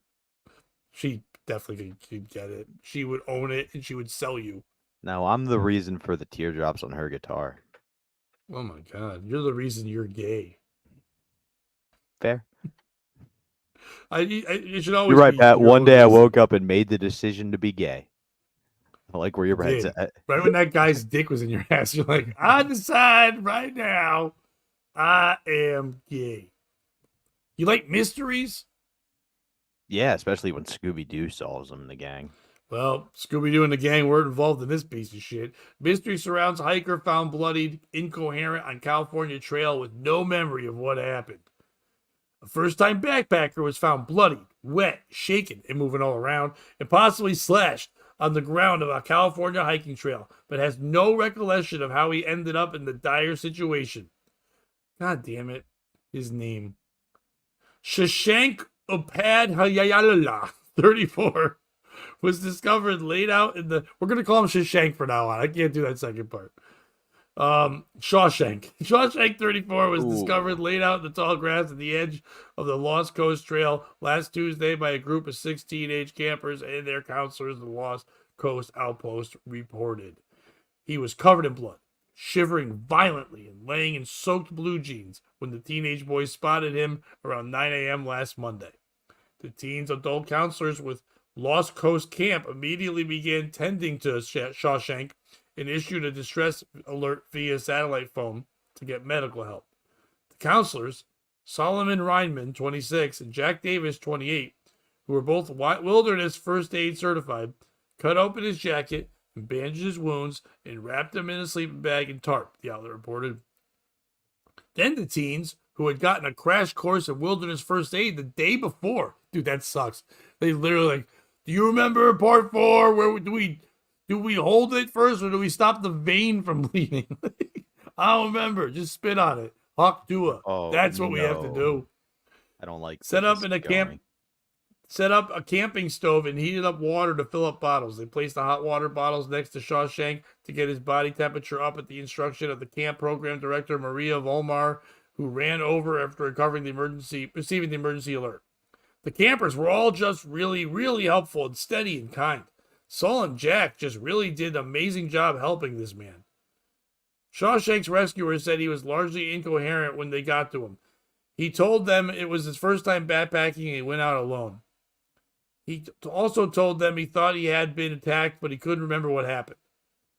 She definitely could get it. She would own it and she would sell you. No, I'm the reason for the teardrops on her guitar. Oh my God. You're the reason you're gay. Fair. You should always You're right, be Pat. your One own day I reason. woke up and made the decision to be gay. I like where your head's Did. at. Right when that guy's dick was in your ass, you're like, I decide right now I am gay. You like mysteries? Yeah, especially when Scooby-Doo solves them in the gang. Well, Scooby-Doo and the gang weren't involved in this piece of shit. Mystery surrounds hiker found bloodied, incoherent on California trail with no memory of what happened. A first-time backpacker was found bloodied, wet, shaken, and moving all around, and possibly slashed on the ground of a California hiking trail, but has no recollection of how he ended up in the dire situation. God damn it. His name. Shashank Upadhyaya, 34, was discovered laid out in the... We're going to call him Shashank for now on. I can't do that second part. Shawshank 34 was discovered laid out in the tall grass at the edge of the Lost Coast Trail last Tuesday by a group of 6 teenage campers and their counselors. The Lost Coast Outpost reported he was covered in blood, shivering violently and laying in soaked blue jeans when the teenage boys spotted him around 9 a.m. last Monday. The teen's adult counselors with Lost Coast Camp immediately began tending to Shawshank and issued a distress alert via satellite phone to get medical help. The counselors, Solomon Reinman, 26, and Jack Davis, 28, who were both wilderness first aid certified, cut open his jacket and bandaged his wounds and wrapped him in a sleeping bag and tarp, the outlet reported. Then the teens, who had gotten a crash course in wilderness first aid the day before. Dude, that sucks. They literally like, do you remember part 4? Where do we hold it first or do we stop the vein from bleeding? I don't remember. Just spit on it. Hawk Dua. Oh, That's what we have to no. do. I don't like Set where up this in is a camp. going. Set up a camping stove and heated up water to fill up bottles. They placed the hot water bottles next to Shawshank to get his body temperature up at the instruction of the camp program director, Maria Volmar, who ran over after receiving the emergency alert. The campers were all just really, really helpful and steady and kind. Saul and Jack just really did an amazing job helping this man. Shawshank's rescuer said he was largely incoherent when they got to him. He told them it was his first time backpacking and he went out alone. He also told them he thought he had been attacked, but he couldn't remember what happened.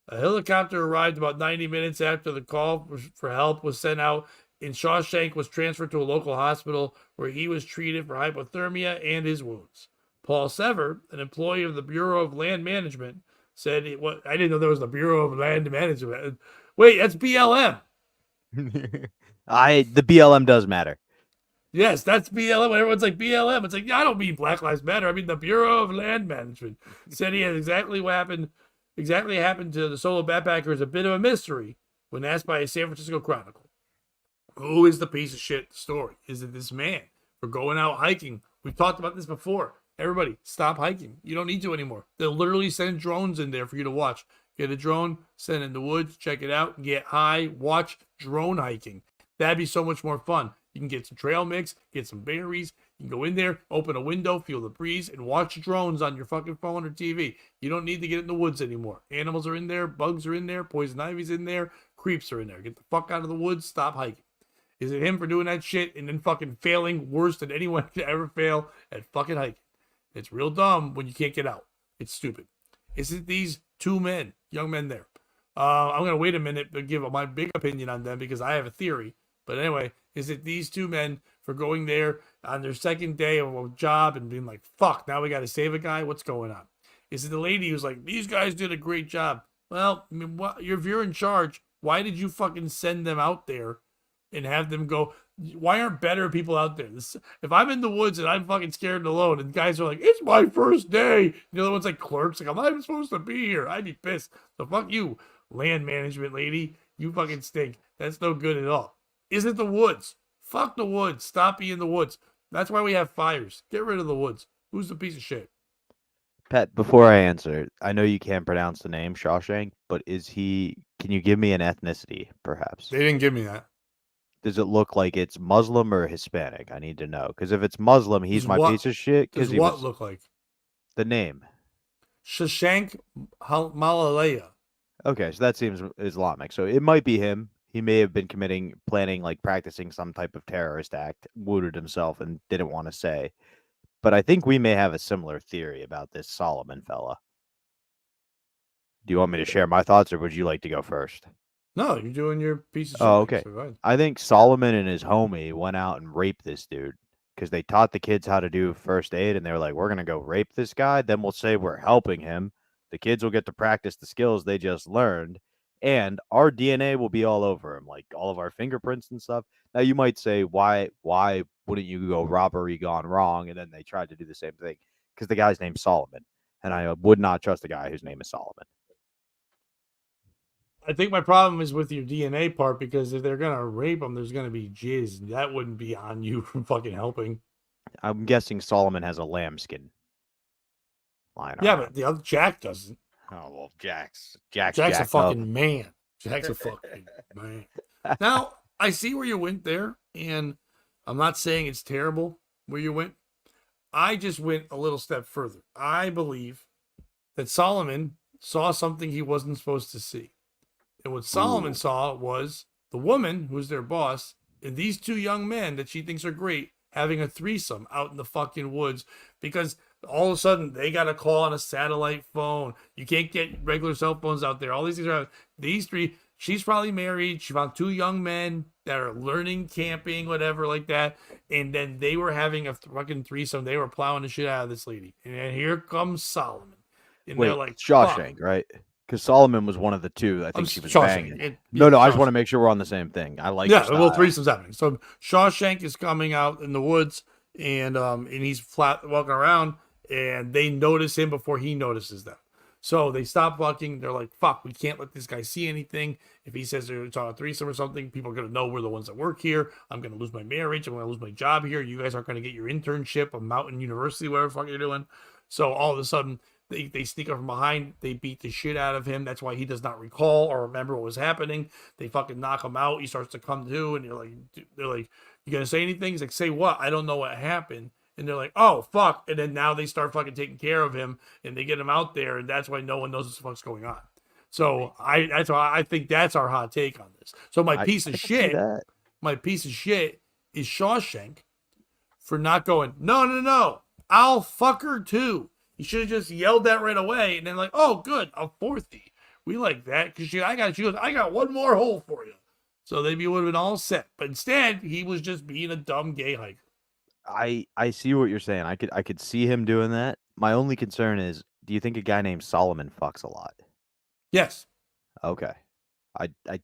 A helicopter arrived about 90 minutes after the call for help was sent out, and Shawshank was transferred to a local hospital where he was treated for hypothermia and his wounds. Paul Sever, an employee of the Bureau of Land Management, said, I didn't know there was the Bureau of Land Management. Wait, that's BLM. The BLM does matter. Yes, that's BLM. Everyone's like BLM. It's like, yeah, I don't mean Black Lives Matter. I mean the Bureau of Land Management said he had exactly happened to the solo backpacker is a bit of a mystery when asked by a San Francisco Chronicle. Who is the piece of shit story? Is it this man for going out hiking? We've talked about this before. Everybody, stop hiking. You don't need to anymore. They'll literally send drones in there for you to watch. Get a drone, send it in the woods, check it out, get high, watch drone hiking. That'd be so much more fun. You can get some trail mix, get some berries. You can go in there, open a window, feel the breeze, and watch drones on your fucking phone or TV. You don't need to get in the woods anymore. Animals are in there, bugs are in there, poison ivy's in there, creeps are in there. Get the fuck out of the woods, stop hiking. Is it him for doing that shit and then fucking failing worse than anyone could ever fail at fucking hiking? It's real dumb when you can't get out. It's stupid. Is it these two men, young men there? I'm going to wait a minute to give my big opinion on them because I have a theory. But anyway, is it these two men for going there on their second day of a job and being like, fuck, now we got to save a guy? What's going on? Is it the lady who's like, these guys did a great job? Well, I mean, if you're in charge, why did you fucking send them out there and have them go? Why aren't better people out there? If I'm in the woods and I'm fucking scared and alone and guys are like, it's my first day. The other one's like clerks. Like, I'm not even supposed to be here. I'd be pissed. So fuck you, land management lady. You fucking stink. That's no good at all. Is it the woods? Fuck the woods. Stop being the woods. That's why we have fires. Get rid of the woods. Who's the piece of shit? Pat, before I answer, I know you can't pronounce the name Shawshank, but can you give me an ethnicity, perhaps? They didn't give me that. Does it look like it's Muslim or Hispanic? I need to know. Because if it's Muslim, he's Does my what- piece of shit. Does Because what look like? the name. Shashank Malalaya. Okay, so that seems Islamic. So it might be him. He may have been planning, like practicing some type of terrorist act, wounded himself, and didn't want to say. But I think we may have a similar theory about this Solomon fella. Do you want me to share my thoughts, or would you like to go first? No, you're doing your piece of shit. Oh, okay. So go ahead. I think Solomon and his homie went out and raped this dude because they taught the kids how to do first aid, and they were like, we're going to go rape this guy. Then we'll say we're helping him. The kids will get to practice the skills they just learned, and our DNA will be all over him, like all of our fingerprints and stuff. Now, you might say, why wouldn't you go robbery gone wrong? And then they tried to do the same thing because the guy's name's Solomon, and I would not trust a guy whose name is Solomon. I think my problem is with your DNA part because if they're gonna rape them, there's gonna be jizz. And that wouldn't be on you from fucking helping. I'm guessing Solomon has a lambskin lying Yeah, around. but the other Jack doesn't. Oh, well, Jack's Jack's a jacked fucking up. man. Jack's a fucking man. Now, I see where you went there, and I'm not saying it's terrible where you went. I just went a little step further. I believe that Solomon saw something he wasn't supposed to see. And what Solomon saw was the woman, who's their boss, and these two young men that she thinks are great having a threesome out in the fucking woods because all of a sudden they got a call on a satellite phone. You can't get regular cell phones out there. All these things are these three. She's probably married. She found two young men that are learning camping, whatever, like that. And then they were having a fucking threesome. They were plowing the shit out of this lady. And then here comes Solomon. And Wait, they're like, Shawshank, fuck. right? Because Solomon was one of the two. I think she was Shawshank. banging. No, I just want to Shawshank. make sure we're on the same thing. I like. Yeah, your well, style. threesomes happening. So Shawshank is coming out in the woods, and he's flat walking around, and they notice him before he notices them. So they stop walking. They're like, "Fuck, we can't let this guy see anything. If he says it's on a threesome or something, people are gonna know we're the ones that work here. I'm gonna lose my marriage. I'm gonna lose my job here. You guys aren't gonna get your internship at Mountain University, whatever the fuck you're doing." So all of a sudden, they sneak up from behind. They beat the shit out of him. That's why he does not recall or remember what was happening. They fucking knock him out. He starts to come to, and they're like, "You gonna say anything?" He's like, "Say what? I don't know what happened." And they're like, "Oh fuck!" And then now they start fucking taking care of him, and they get him out there, and that's why no one knows what the fuck's going on. So that's why I think that's our hot take on this. So my piece of shit is Shawshank for not going, no, I'll fuck her too. You should have just yelled that right away, and then like, "Oh, good, a fourthie. We like that because she goes, I got one more hole for you." So they would have been all set, but instead he was just being a dumb gay hiker. I see what you're saying. I could see him doing that. My only concern is, do you think a guy named Solomon fucks a lot? Yes, Okay.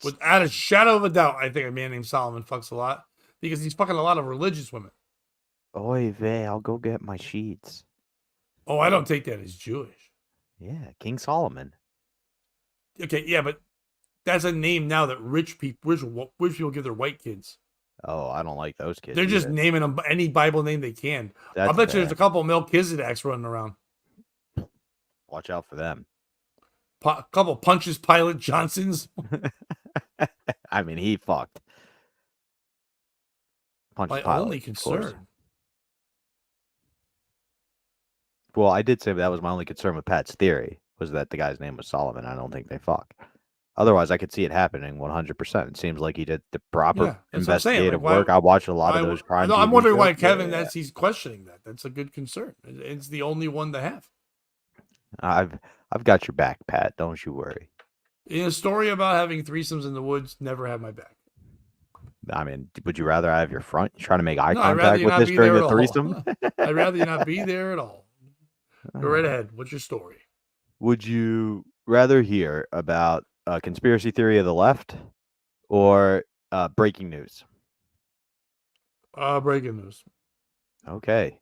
without a shadow of a doubt, I think a man named Solomon fucks a lot because he's fucking a lot of religious women. Oy vey, I'll go get my sheets. Oh, I don't take that as Jewish. Yeah, King Solomon. Okay, yeah, but that's a name now that rich people give their white kids. Oh, I don't like those kids. They're just either. naming them any Bible name they can. I That's bet you there's bad. a couple of Melchizedeks running around. Watch out for them. A couple Punches Pilate Johnsons. I mean, he fucked. Punch My Pilate, only of course. concern. Well, I did say that was my only concern with Pat's theory, was that the guy's name was Solomon. I don't think they fuck. Otherwise, I could see it happening 100%. It seems like he did the proper Yeah, that's what I'm saying. investigative Like, why- work. I watched a lot of those crime. I'm TV wondering why shows. Kevin Yeah. he's questioning that. That's a good concern. It's the only one to have. I've got your back, Pat. Don't you worry. In a story about having threesomes in the woods, never have my back. I mean, would you rather I have your front? You trying to make eye No, I'd rather contact you with not this be during there the at all. threesome? I'd rather you not be there at all. Go right ahead. What's your story? Would you rather hear about a conspiracy theory of the left or breaking news? Breaking news. Okay.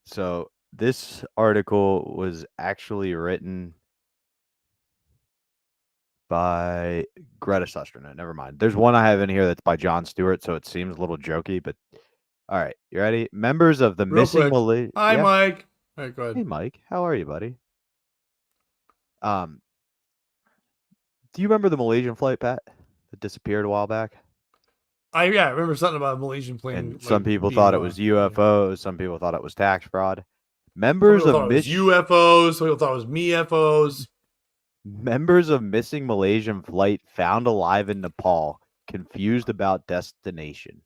So this article was actually written by Greta Susterna. Never mind. There's one I have in here that's by Jon Stewart, so it seems a little jokey, but all right. You ready? Members of the Real missing quick. Malaysian. Hi, Mike. All right, go ahead. Hey, Mike. How are you, buddy? Do you remember the Malaysian flight, Pat, that disappeared a while back? I remember something about a Malaysian plane. And like, some people being thought it was lost. UFOs. Some people thought it was tax fraud. Some Members people of thought it was UFOs. Some people thought it was MeFOs. Members of missing Malaysian flight found alive in Nepal, confused about destination.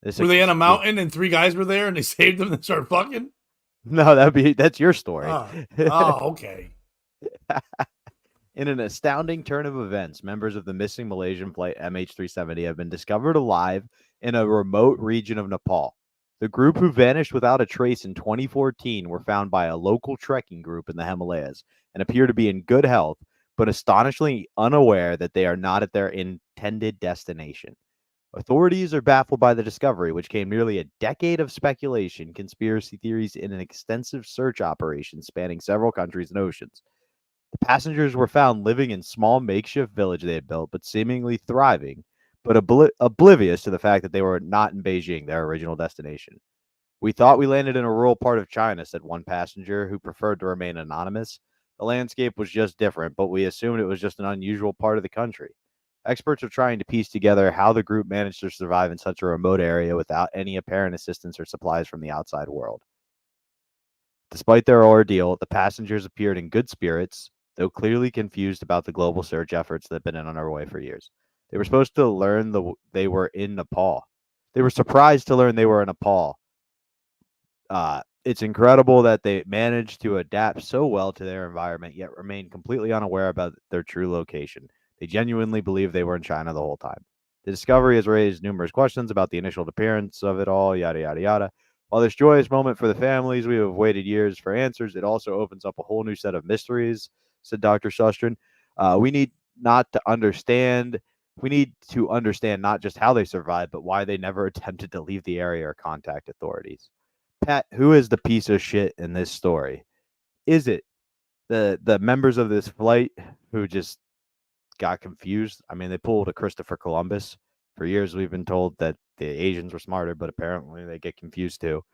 Were they on a mountain and three guys were there and they saved them and started fucking? No, that's your story. Oh, okay. In an astounding turn of events, members of the missing Malaysian flight MH370 have been discovered alive in a remote region of Nepal. The group, who vanished without a trace in 2014, were found by a local trekking group in the Himalayas and appear to be in good health, but astonishingly unaware that they are not at their intended destination. Authorities are baffled by the discovery, which came nearly a decade of speculation, conspiracy theories, and an extensive search operation spanning several countries and oceans. The passengers were found living in small makeshift village they had built, but seemingly thriving, but oblivious to the fact that they were not in Beijing, their original destination. We thought we landed in a rural part of China, said one passenger who preferred to remain anonymous. The landscape was just different, but we assumed it was just an unusual part of the country. Experts are trying to piece together how the group managed to survive in such a remote area without any apparent assistance or supplies from the outside world. Despite their ordeal, the passengers appeared in good spirits, though clearly confused about the global search efforts that have been underway for years. They were supposed to learn they were in Nepal. They were surprised to learn they were in Nepal. It's incredible that they managed to adapt so well to their environment, yet remain completely unaware about their true location. They genuinely believe they were in China the whole time. The discovery has raised numerous questions about the initial appearance of it all, yada, yada, yada. While this joyous moment for the families, we have waited years for answers, it also opens up a whole new set of mysteries, said Dr. Sustrin. We need not to understand. We need to understand not just how they survived, but why they never attempted to leave the area or contact authorities. Pat, who is the piece of shit in this story? Is it the members of this flight who just got confused? I mean, they pulled a Christopher Columbus. For years, we've been told that the Asians were smarter, but apparently they get confused too.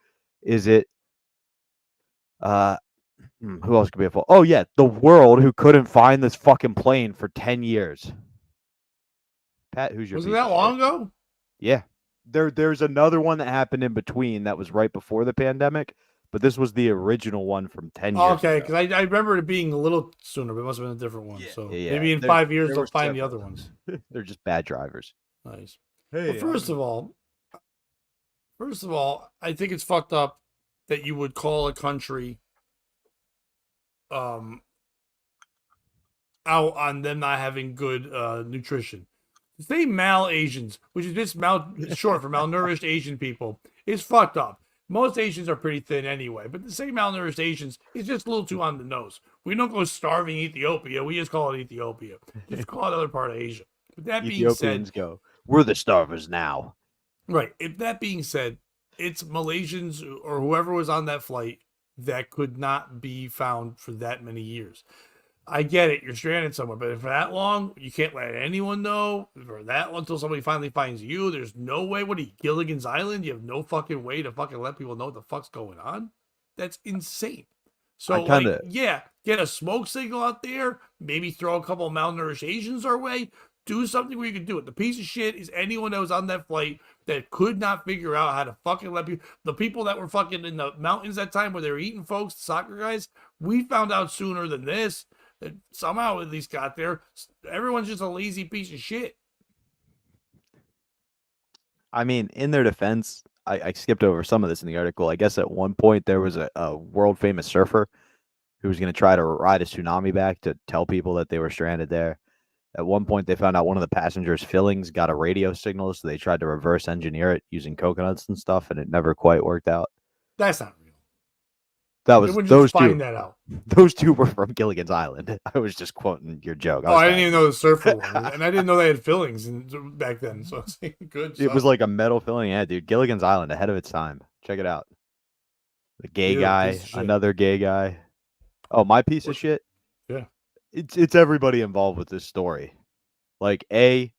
Is it who else could be a fault? Oh yeah, the world who couldn't find this fucking plane for 10 years. Pat, who's your Was it piece that of long shit? ago? Yeah. There's another one that happened in between that was right before the pandemic, but this was the original one from 10 years Okay, ago. because I remember it being a little sooner, but it must have been a different one. So Yeah, maybe in there- 5 years there they'll were find the several. other ones. They're just bad drivers. Nice. Hey, Well, first of all, I think it's fucked up that you would call a country out on them not having good nutrition. To say mal-Asians, which is just short for malnourished Asian people, is fucked up. Most Asians are pretty thin anyway, but to say malnourished Asians is just a little too on the nose. We don't go starving Ethiopia. We just call it Ethiopia. Just call it another part of Asia. But that being Ethiopians said, go, we're the starvers now. right. If that being said, it's Malaysians or whoever was on that flight that could not be found for that many years. I get it. You're stranded somewhere, but for that long, you can't let anyone know. For that long, until somebody finally finds you, there's no way. What are you, Gilligan's Island? You have no fucking way to fucking let people know what the fuck's going on? That's insane. So, get a smoke signal out there. Maybe throw a couple of malnourished Asians our way. Do something where you can do it. The piece of shit is anyone that was on that flight that could not figure out how to fucking let people. The people that were fucking in the mountains that time where they were eating folks, the soccer guys, we found out sooner than this. That somehow at least got there. Everyone's just a lazy piece of shit. I mean, in their defense, I skipped over some of this in the article. I guess at one point there was a world famous surfer who was going to try to ride a tsunami back to tell people that they were stranded there. At one point, they found out one of the passengers' fillings got a radio signal, so they tried to reverse engineer it using coconuts and stuff, and it never quite worked out. That's not real. That They was wouldn't those just find two. that out. Those two were from Gilligan's Island. I was just quoting your joke. I didn't even know the surfer one, and I didn't know they had fillings back then. So it's good. It was like a metal filling. Yeah, dude. Gilligan's Island, ahead of its time. Check it out. The gay You're a guy, piece of shit. another gay guy. Oh, my piece of shit. Yeah. It's everybody involved with this story. Like,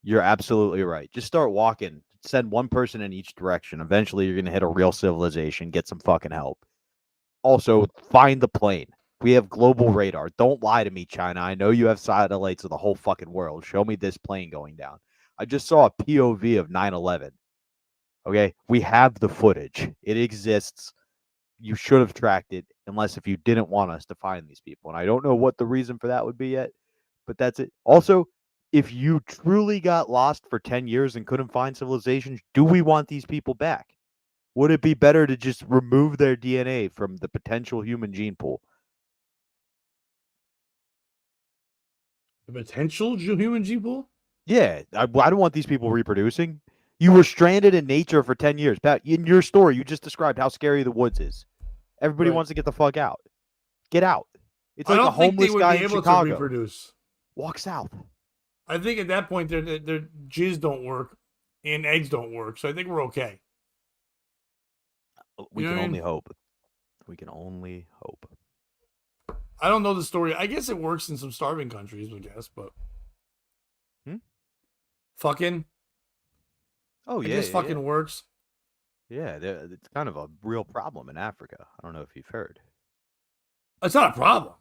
you're absolutely right. Just start walking. Send one person in each direction. Eventually, you're gonna hit a real civilization. Get some fucking help. Also, find the plane. We have global radar. Don't lie to me, China. I know you have satellites of the whole fucking world. Show me this plane going down. I just saw a POV of 9/11. Okay? We have the footage. It exists. You should have tracked it, unless if you didn't want us to find these people. And I don't know what the reason for that would be yet, but that's it. Also, if you truly got lost for 10 years and couldn't find civilizations, do we want these people back? Would it be better to just remove their DNA from the potential human gene pool? The potential human gene pool? Yeah, I don't want these people reproducing. You were stranded in nature for 10 years. Pat, in your story, you just described how scary the woods is. Everybody Right. wants to get the fuck out. Get out. It's I like a don't think they homeless would guy be in able to Chicago. reproduce. Walk south. I think at that point, their jizz don't work and eggs don't work. So I think we're okay. We You know can what I only mean? hope. We can only hope. I don't know the story. I guess it works in some starving countries, I guess, but fucking. Oh, I yeah. guess fucking works. Yeah, it's kind of a real problem in Africa. I don't know if you've heard. It's not a problem.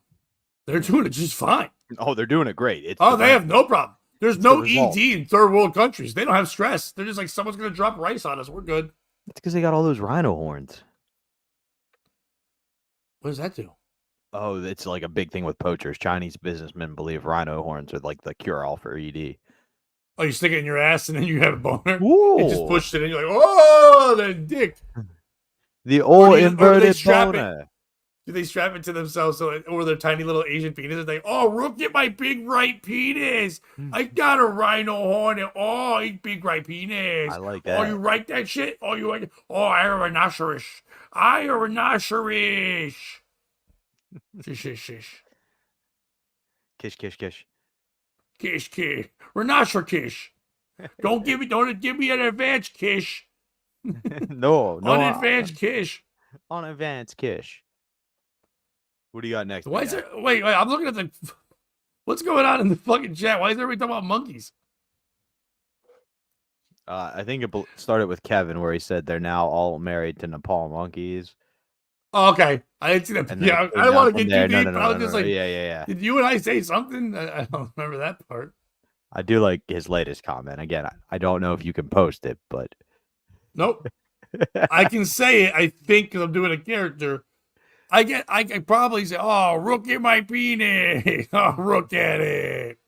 They're doing it just fine. Oh, they're doing it great. They have no problem. There's It's no the result. ED in third world countries. They don't have stress. They're just like, someone's going to drop rice on us. We're good. It's because they got all those rhino horns. What does that do? Oh, it's like a big thing with poachers. Chinese businessmen believe rhino horns are like the cure-all for ED. Oh, you stick it in your ass and then you have a boner? Ooh. You just pushed it and you're like, oh, that dick. The old Or they inverted strap it. boner. Do they strap it to themselves or their tiny little Asian penis? They oh, look at my big right penis. I got a rhino horn. Oh, big right penis. I like Oh, that. you like that shit? Oh, you like it? Oh, I a rhinoceros. I a rhinoceros. Shish, shish, shish. Kish, kish, kish. Kish. Renasher Kish. Don't give me an advance Kish. no, Unadvanced Kish. on advance Kish. What do you got next? Why big is guy? there? Wait. I'm looking at the. What's going on in the fucking chat? Why is everybody talking about monkeys? I think it started with Kevin, where he said they're now all married to Nepal monkeys. Oh, okay, I didn't see that. And then Yeah, it came I don't want down to from get there. too deep. No, I was just like, yeah. did you and I say something? I don't remember that part. I do like his latest comment. Again, I don't know if you can post it, but Nope. I can say it. I think because I'm doing a character. I can probably say, "Oh, look at my penis! Oh, look at it!"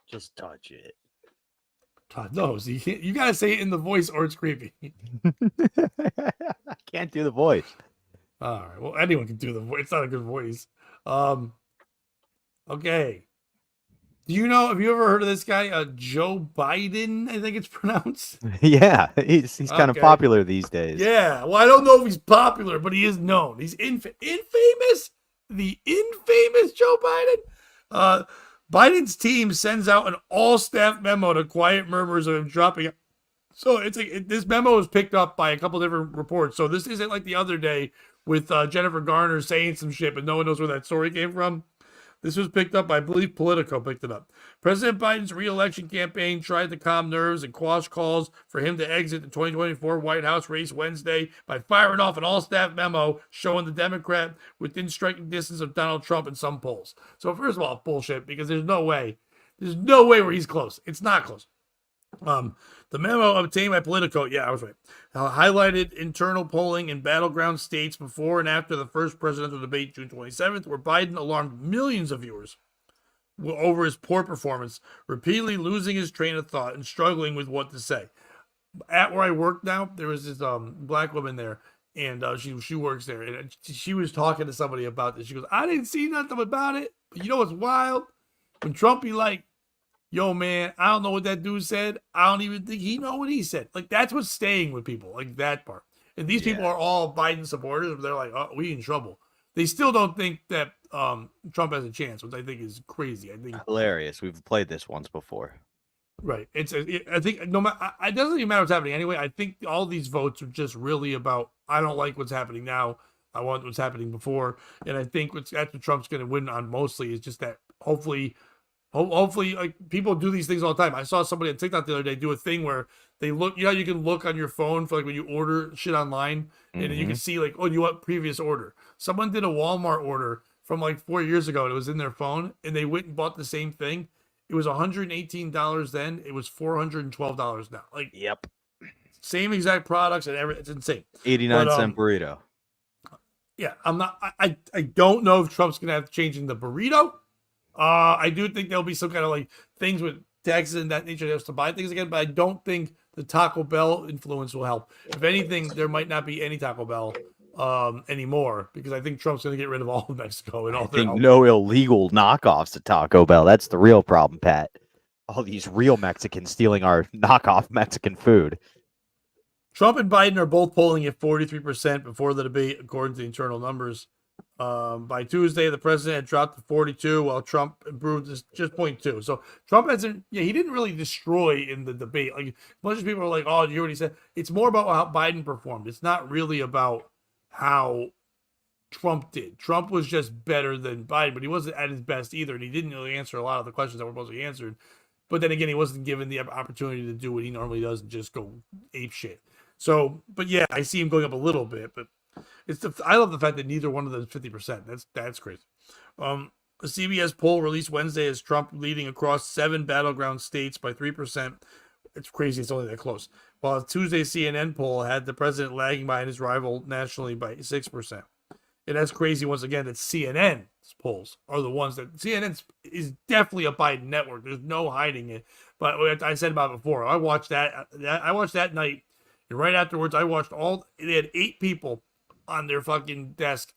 just touch it. Todd knows you gotta say it in the voice, or it's creepy. I can't do the voice. All right. Well, anyone can do the voice. It's not a good voice. Okay. Do you know? Have you ever heard of this guy, Joe Biden? I think it's pronounced. Yeah, he's kind of Okay. popular these days. Yeah. Well, I don't know if he's popular, but he is known. He's infamous. The infamous Joe Biden. Biden's team sends out an all-staff memo to quiet murmurs of him dropping out. So it's like this memo was picked up by a couple different reports. So this isn't like the other day with Jennifer Garner saying some shit, but no one knows where that story came from. This was picked up, I believe Politico picked it up. President Biden's re-election campaign tried to calm nerves and quash calls for him to exit the 2024 White House race Wednesday by firing off an all-staff memo showing the Democrat within striking distance of Donald Trump in some polls. So first of all, bullshit, because there's no way where he's close. It's not close. The memo obtained by Politico, yeah, I was right, highlighted internal polling in battleground states before and after the first presidential debate June 27th, where Biden alarmed millions of viewers over his poor performance, repeatedly losing his train of thought and struggling with what to say. At where I work now, there was this black woman there, and she works there, and she was talking to somebody about this. She goes, I didn't see nothing about it, but you know what's wild? When Trump be like, yo, man, I don't know what that dude said. I don't even think he know what he said. Like, that's what's staying with people, like that part. And these people are all Biden supporters. They're like, oh, we in trouble. They still don't think that Trump has a chance, which I think is crazy. I think Hilarious. We've played this once before. right. I think no matter. It doesn't even matter what's happening anyway. I think all these votes are just really about. I don't like what's happening now. I want what's happening before. And I think that's what Trump's going to win on mostly is just that. Hopefully, like people do these things all the time. I saw somebody on TikTok the other day do a thing where they look. You know, you can look on your phone for like when you order shit online, and then you can see like, oh, you want previous order. Someone did a Walmart order from like 4 years ago, and it was in their phone, and they went and bought the same thing. It was $118 then. It was $412 now. Like, Yep. same exact products and everything. It's insane. 89-cent burrito. Yeah, I'm not. I don't know if Trump's gonna have to change in the burrito. I do think there'll be some kind of like things with taxes and that nature. He has to buy things again, but I don't think the Taco Bell influence will help. If anything, there might not be any Taco Bell anymore because I think Trump's going to get rid of all of Mexico and all I think their no illegal knockoffs at Taco Bell. That's the real problem, Pat. All these real Mexicans stealing our knockoff Mexican food. Trump and Biden are both polling at 43% before the debate, according to the internal numbers. By Tuesday, the president had dropped to 42, while Trump improved just 0.2. So Trump hasn't, he didn't really destroy in the debate. Like, as much as people are like, oh, you already said, it's more about how Biden performed. It's not really about how Trump did. Trump was just better than Biden, but he wasn't at his best either, and he didn't really answer a lot of the questions that were supposed to be answered. But then again, he wasn't given the opportunity to do what he normally does and just go ape shit. So, but yeah, I see him going up a little bit, but I love the fact that neither one of them is 50%. That's crazy. A CBS poll released Wednesday has Trump leading across 7 battleground states by 3%. It's crazy. It's only that close. While Tuesday's CNN poll had the president lagging behind his rival nationally by 6%. And that's crazy once again that CNN's polls are the ones that CNN is definitely a Biden network. There's no hiding it. But I said about it before. I watched that night, and right afterwards I watched they had 8 people on their fucking desk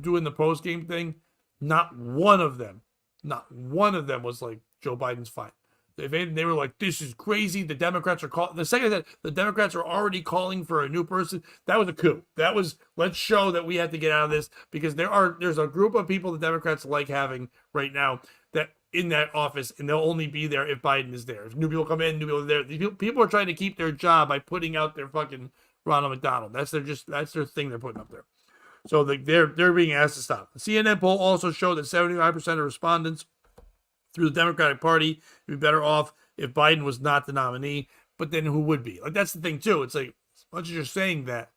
doing the post game thing. Not one of them was like, Joe Biden's fine. They were like, this is crazy. The Democrats are calling. The second that the Democrats are already calling for a new person, that was a coup. That was, let's show that we have to get out of this, because there's a group of people the Democrats like having right now that in that office, and they'll only be there if Biden is there. If new people come in, new people are there. People are trying to keep their job by putting out their fucking Ronald McDonald. That's their thing they're putting up there. So they're being asked to stop. The CNN poll also showed that 75% of respondents through the Democratic Party would be better off if Biden was not the nominee. But then who would be? Like, that's the thing too. It's like, as much as you're saying that,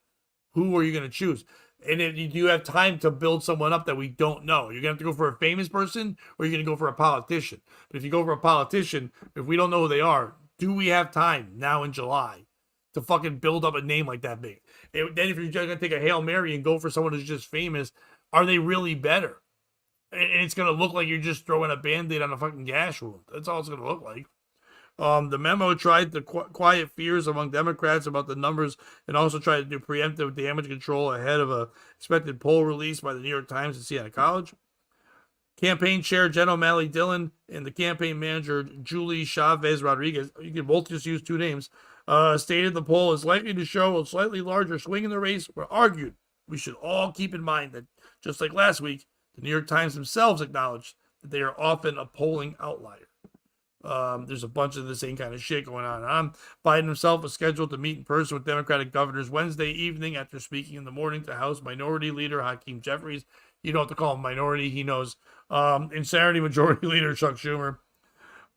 who are you going to choose? And if you have time to build someone up that we don't know, you're going to have to go for a famous person, or you're going to go for a politician. But if you go for a politician, if we don't know who they are, do we have time now in July to fucking build up a name like that big? Then if you're just going to take a Hail Mary and go for someone who's just famous, are they really better? And it's going to look like you're just throwing a Band-Aid on a fucking gash wound. That's all it's going to look like. The memo tried to quiet fears among Democrats about the numbers and also tried to do preemptive damage control ahead of a expected poll release by the New York Times and Siena College. Campaign chair Jen O'Malley Dillon and the campaign manager Julie Chavez Rodriguez, you can both just use two names, stated the poll is likely to show a slightly larger swing in the race, but argued we should all keep in mind that, just like last week, the New York Times themselves acknowledged that they are often a polling outlier. There's a bunch of the same kind of shit going on. Biden himself was scheduled to meet in person with Democratic governors Wednesday evening after speaking in the morning to House Minority Leader Hakeem Jeffries. You don't have to call him minority, he knows. And Saturday Majority Leader Chuck Schumer.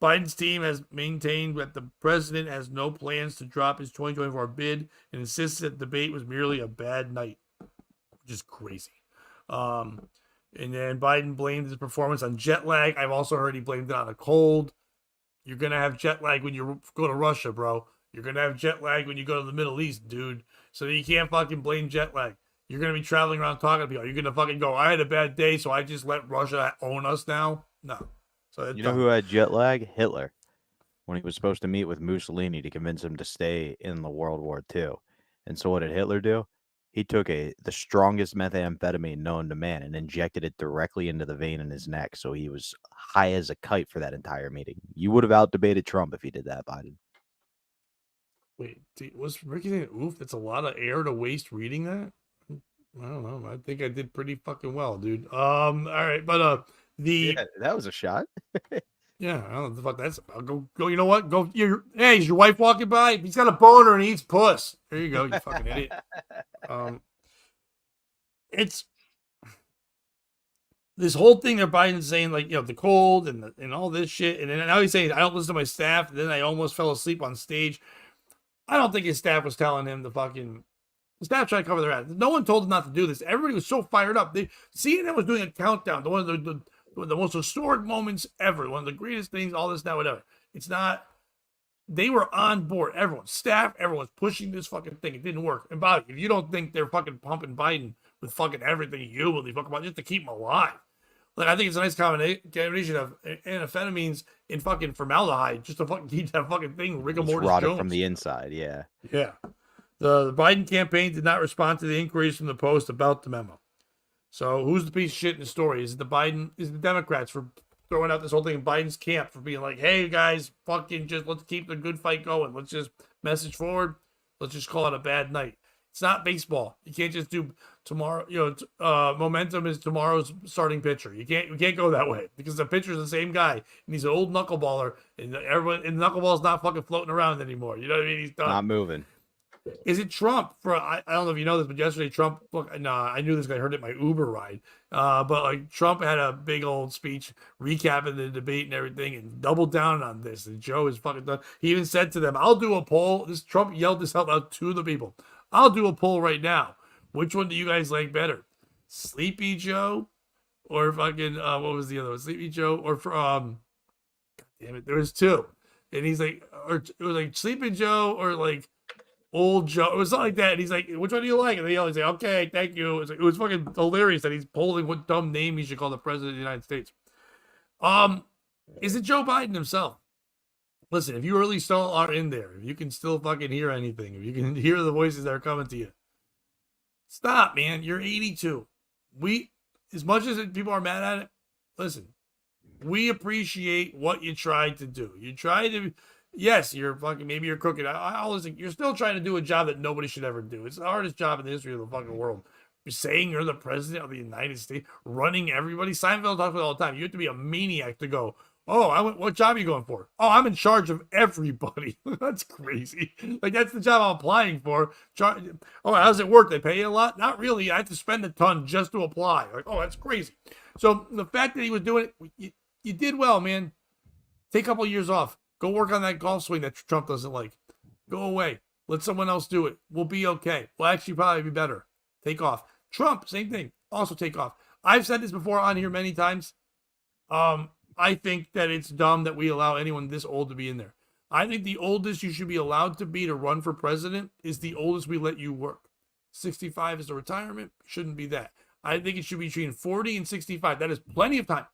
Biden's team has maintained that the president has no plans to drop his 2024 bid and insists that the debate was merely a bad night, which is crazy. And then Biden blamed his performance on jet lag. I've also heard he blamed it on a cold. You're going to have jet lag when you go to Russia, bro. You're going to have jet lag when you go to the Middle East, dude. So you can't fucking blame jet lag. You're going to be traveling around talking to people. You're going to fucking go, I had a bad day, so I just let Russia own us now? No. So You know who had jet lag? Hitler. When he was supposed to meet with Mussolini to convince him to stay in the World War II. And so what did Hitler do? He took the strongest methamphetamine known to man and injected it directly into the vein in his neck. So he was high as a kite for that entire meeting. You would have outdebated Trump if he did that, Biden. Wait, was Ricky saying, oof, that's a lot of air to waste reading that? I don't know. I think I did pretty fucking well, dude. All right, but Yeah, that was a shot. yeah, I don't know what the fuck that's about. Go, you know what? Go, hey, is your wife walking by? He's got a boner and he eats puss. There you go, you fucking idiot. It's this whole thing that Biden's saying, like, you know, the cold and all this shit, and then now he's saying I don't listen to my staff. And then I almost fell asleep on stage. I don't think his staff was telling him the staff tried to cover their ass. No one told him not to do this. Everybody was so fired up. CNN was doing a countdown to one of the most historic moments ever, one of the greatest things, all this, that, whatever. It's not. They were on board. Everyone, staff, everyone's pushing this fucking thing. It didn't work. And Bobby, if you don't think they're fucking pumping Biden with fucking everything you believe, fucking about just to keep him alive, like, I think it's a nice combination of amphetamines and fucking formaldehyde just to fucking keep that fucking thing rigor mortis Jones from the inside. Yeah. Yeah. The Biden campaign did not respond to the inquiries from the Post about the memo. So who's the piece of shit in the story? Is it the Democrats for throwing out this whole thing in Biden's camp for being like, hey guys, fucking just let's keep the good fight going. Let's just message forward. Let's just call it a bad night. It's not baseball. You can't just do tomorrow. You know, momentum is tomorrow's starting pitcher. You can't go that way because the pitcher's the same guy and he's an old knuckleballer and everyone and the knuckleball's not fucking floating around anymore. You know what I mean? He's done. Not moving. Is it Trump? I don't know if you know this, but yesterday Trump. Look, I knew this guy. I heard it in my Uber ride. But like Trump had a big old speech recapping the debate and everything, and doubled down on this. And Joe is fucking done. He even said to them, "I'll do a poll." This Trump yelled this out loud to the people. "I'll do a poll right now. Which one do you guys like better, Sleepy Joe, or fucking what was the other one? Sleepy Joe or God damn it, there was two." And he's like, or it was like Sleepy Joe or like Old Joe. It was something like that. And he's like, which one do you like? And they always say, okay, thank you. It was fucking hilarious that he's polling what dumb name he should call the president of the United States. Is it Joe Biden himself? Listen, if you really still are in there, if you can still fucking hear anything, if you can hear the voices that are coming to you, stop, man. You're 82. As much as people are mad at it, listen, we appreciate what you tried to do. You tried to, yes, you're fucking, maybe you're crooked. I always think you're still trying to do a job that nobody should ever do. It's the hardest job in the history of the fucking world. You're saying you're the president of the United States, running everybody. Seinfeld talks about it all the time. You have to be a maniac to go, Oh, what job are you going for? Oh, I'm in charge of everybody. That's crazy. Like, that's the job I'm applying for. Oh, how does it work? They pay you a lot? Not really. I have to spend a ton just to apply. Like, oh, that's crazy. So the fact that he was doing it, you did well, man. Take a couple of years off. Go work on that golf swing that Trump doesn't like. Go away. Let someone else do it. We'll be okay. We'll actually probably be better. Take off. Trump, same thing. Also take off. I've said this before on here many times. I think that it's dumb that we allow anyone this old to be in there. I think the oldest you should be allowed to be to run for president is the oldest we let you work. 65 is the retirement. Shouldn't be that. I think it should be between 40 and 65. That is plenty of time.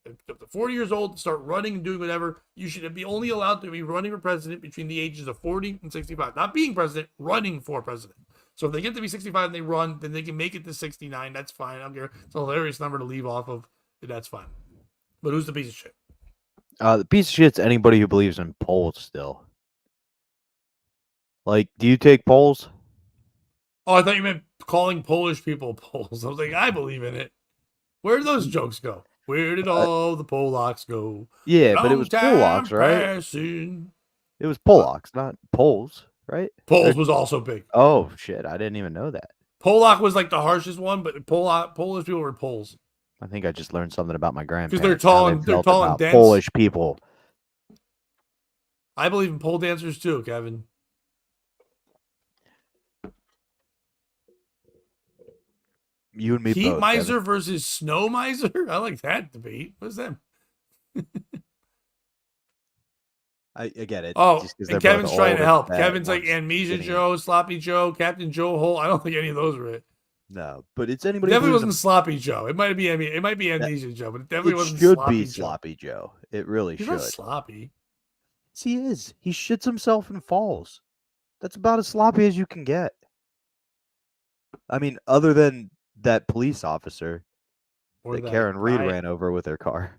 Up to 40 years old, start running and doing whatever. You should be only allowed to be running for president between the ages of 40 and 65. Not being president, running for president. So if they get to be 65 and they run, then they can make it to 69. That's fine. I don't care. It's a hilarious number to leave off of. That's fine. But who's the piece of shit? The piece of shit's anybody who believes in polls still. Like, do you take polls? Oh, I thought you meant calling Polish people Poles. I was like, I believe in it. Where did those jokes go? Where did all the Polacks go? Yeah, but it was Polacks, right? Passing. It was Polacks, not Poles, right? Poles was also big. Oh, shit. I didn't even know that. Polak was like the harshest one, but Polish people were Poles. I think I just learned something about my grandparents. Because they're tall and dense. Polish people. I believe in pole dancers too, Kevin. You and me Heat both. miser Kevin. versus snow miser? I like that debate. What's that? I get it. Oh, just 'cause and they're Kevin's both trying old to and help. fat, Kevin's like one's Amnesia skinny. Joe, Sloppy Joe, Captain Joe Hole. I don't think any of those were it. No, but it's anybody. Definitely who's wasn't Sloppy Joe. It might be Amnesia Joe, but it definitely It wasn't should Sloppy be Joe. Sloppy Joe. It really He's should. not sloppy. Yes, he is. He shits himself and falls. That's about as sloppy as you can get. I mean, other than that police officer Or that that Karen Reed guy. ran over with her car.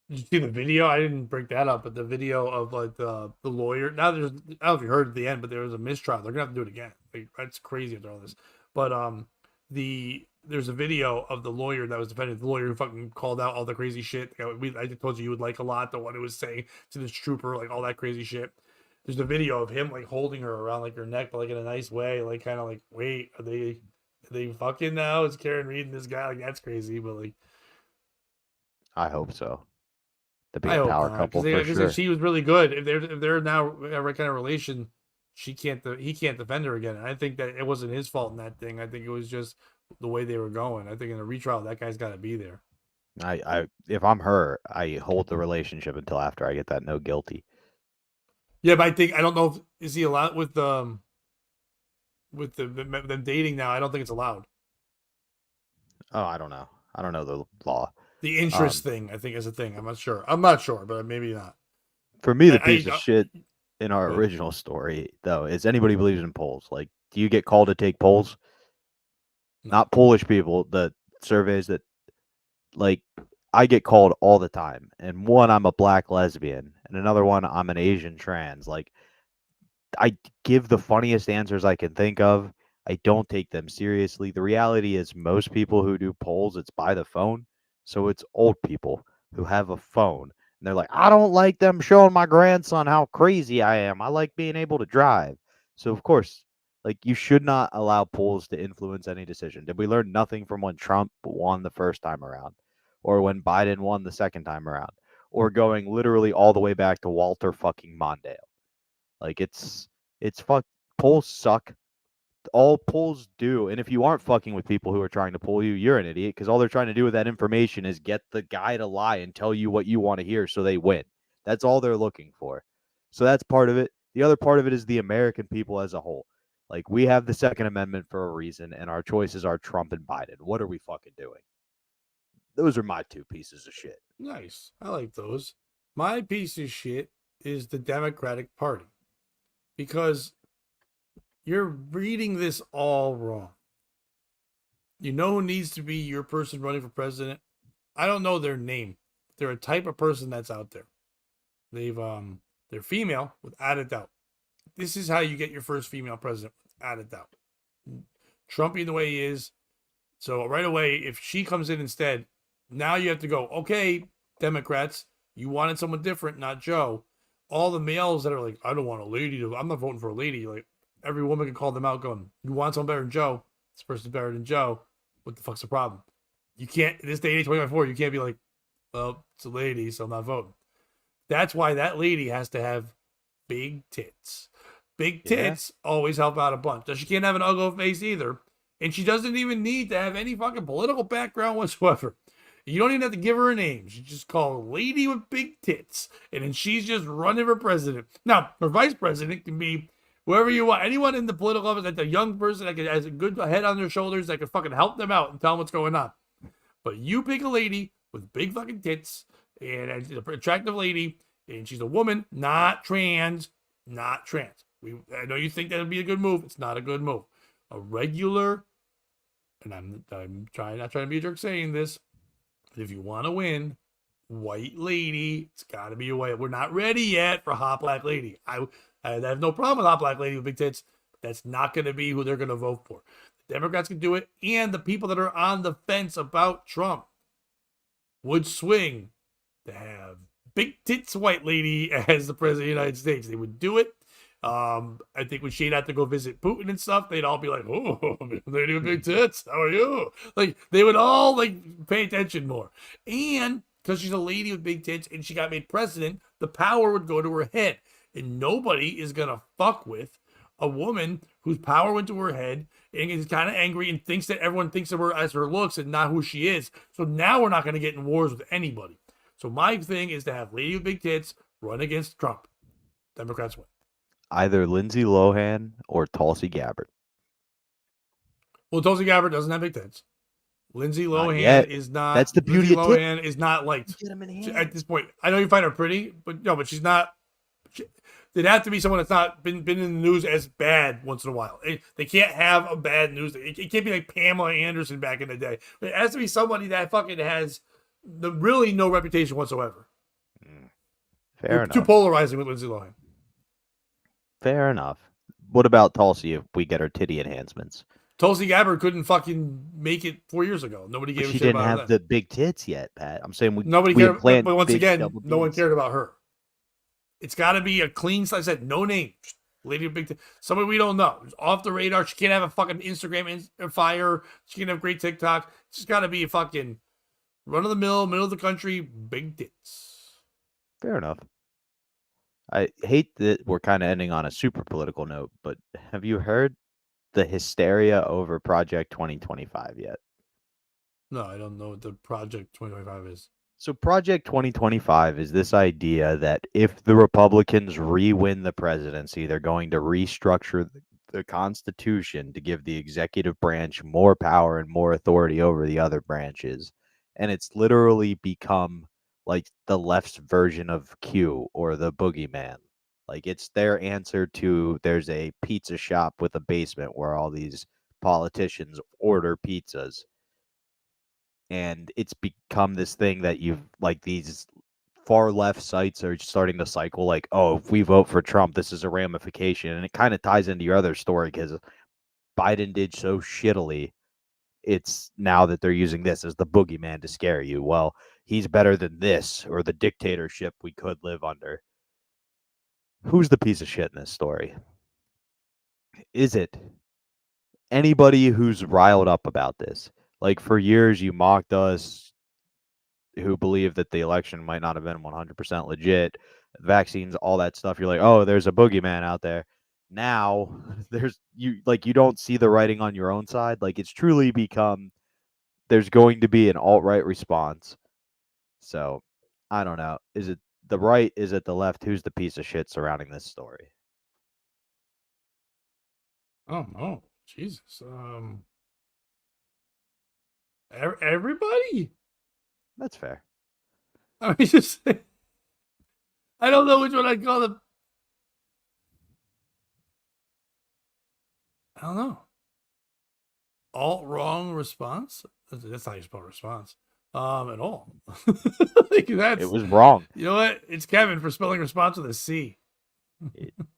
Did you see the video? I didn't break that up, but the video of like the lawyer. Now there's, I don't know if you heard at the end, but there was a mistrial. They're gonna have to do it again. Like, that's crazy after all this. But there's a video of the lawyer that was defending the lawyer who fucking called out all the crazy shit. I told you would like a lot the one who was saying to this trooper, like all that crazy shit. There's a video of him like holding her around like her neck, but like in a nice way, like kind of like, wait, are they fucking now? Is Karen Reed and this guy? Like, that's crazy, but like, I hope so. To be I a hope power not, couple for because sure. she was really good. If they're now a kind of relation, he can't defend her again. And I think that it wasn't his fault in that thing. I think it was just the way they were going. I think in a retrial, that guy's got to be there. If I'm her, I hold the relationship until after I get that no guilty. Yeah, but I don't know if is he allowed with them dating now. I don't think it's allowed. Oh, I don't know. I don't know the law. The interest thing, I think, is a thing. I'm not sure, but maybe not. For me, the I- piece I- of shit in our Good. original story, though, is anybody believes in polls. Like, do you get called to take polls? No. Not Polish people. The surveys that, like, I get called all the time. And one, I'm a black lesbian, and another one, I'm an Asian trans. Like, I give the funniest answers I can think of. I don't take them seriously. The reality is, most people who do polls, it's by the phone. So it's old people who have a phone. And they're like, I don't like them showing my grandson how crazy I am. I like being able to drive. So, of course, like, you should not allow polls to influence any decision. Did we learn nothing from when Trump won the first time around? Or when Biden won the second time around? Or going literally all the way back to Walter fucking Mondale? Like, it's polls suck. All polls do, and if you aren't fucking with people who are trying to poll you, you're an idiot, because all they're trying to do with that information is get the guy to lie and tell you what you want to hear so they win. That's all they're looking for. So that's part of it. The other part of it is the American people as a whole. Like, we have the Second Amendment for a reason, and our choices are Trump and Biden. What are we fucking doing? Those are my two pieces of shit. Nice. I like those. My piece of shit is the Democratic Party, because you're reading this all wrong. You know who needs to be your person running for president? I don't know their name. They're a type of person that's out there. They're female, without a doubt. This is how you get your first female president, without a doubt. Trump being the way he is. So right away, if she comes in instead, now you have to go, okay, Democrats, you wanted someone different, not Joe. All the males that are like, I don't want a lady. I'm not voting for a lady. Like, every woman can call them out going, you want someone better than Joe? This person's better than Joe. What the fuck's the problem? You can't, in this day and age, 2024, you can't be like, well, it's a lady, so I'm not voting. That's why that lady has to have big tits. Big tits always help out a bunch. She can't have an ugly face either. And she doesn't even need to have any fucking political background whatsoever. You don't even have to give her a name. She just call a lady with big tits. And then she's just running for president. Now, her vice president can be whoever you want. Anyone in the political office, like a young person that has a good head on their shoulders that can fucking help them out and tell them what's going on. But you pick a lady with big fucking tits and an attractive lady, and she's a woman, not trans, not trans. I know you think that would be a good move. It's not a good move. A regular, and I'm not trying to be a jerk saying this, but if you want to win, white lady, it's got to be a white. We're not ready yet for hot black lady. I have no problem with hot black lady with big tits. But that's not going to be who they're going to vote for. The Democrats can do it, and the people that are on the fence about Trump would swing to have big tits white lady as the president of the United States. They would do it. I think when she'd have to go visit Putin and stuff, they'd all be like, oh, lady with big tits, how are you? Like, they would all like pay attention more. And because she's a lady with big tits and she got made president, the power would go to her head. And nobody is gonna fuck with a woman whose power went to her head and is kind of angry and thinks that everyone thinks of her as her looks and not who she is. So now we're not gonna get in wars with anybody. So my thing is to have lady with big tits run against Trump. Democrats win. Either Lindsay Lohan or Tulsi Gabbard. Well, Tulsi Gabbard doesn't have big tits. Lindsay Lohan yet. is not. That's the beauty Lindsay of Lohan is not liked at this point. I know you find her pretty, but no, but she's not. There'd have to be someone that's not been in the news as bad once in a while. They can't have a bad news. It can't be like Pamela Anderson back in the day. It has to be somebody that fucking has really no reputation whatsoever. Fair enough. Too polarizing with Lindsay Lohan. Fair enough. What about Tulsi if we get her titty enhancements? Tulsi Gabbard couldn't fucking make it 4 years ago. Nobody gave a She shit didn't about have her. the big tits yet, Pat. I'm saying Nobody we cared. implant But once big again, double no one Ds. cared about her. It's got to be a clean. Like I said, no name. Lady with big tits. Somebody we don't know. It's off the radar. She can't have a fucking Instagram fire. She can't have great TikTok. She's got to be a fucking run of the mill, middle of the country, big tits. Fair enough. I hate that we're kind of ending on a super political note, but have you heard the hysteria over Project 2025 yet? No, I don't know what the Project 2025 is. So Project 2025 is this idea that if the Republicans re-win the presidency, they're going to restructure the Constitution to give the executive branch more power and more authority over the other branches. And it's literally become like the left's version of Q or the boogeyman. Like it's their answer to there's a pizza shop with a basement where all these politicians order pizzas. And it's become this thing that you've like these far left sites are starting to cycle like, oh, if we vote for Trump, this is a ramification. And it kind of ties into your other story because Biden did so shittily. It's now that they're using this as the boogeyman to scare you. Well, he's better than this or the dictatorship we could live under. Who's the piece of shit in this story? Is it anybody who's riled up about this? Like for years, you mocked us who believe that the election might not have been 100% legit, vaccines, all that stuff. You're like, oh, there's a boogeyman out there. Now you don't see the writing on your own side. Like it's truly become there's going to be an alt-right response. So I don't know. Is it the right? Is it the left? Who's the piece of shit surrounding this story? Oh no, Jesus. Everybody. That's fair. I mean, just I don't know which one I'd call them. I don't know. All wrong response. That's not how you spell response. At all. Like that's, It was wrong. You know what? It's Kevin for spelling response with a C.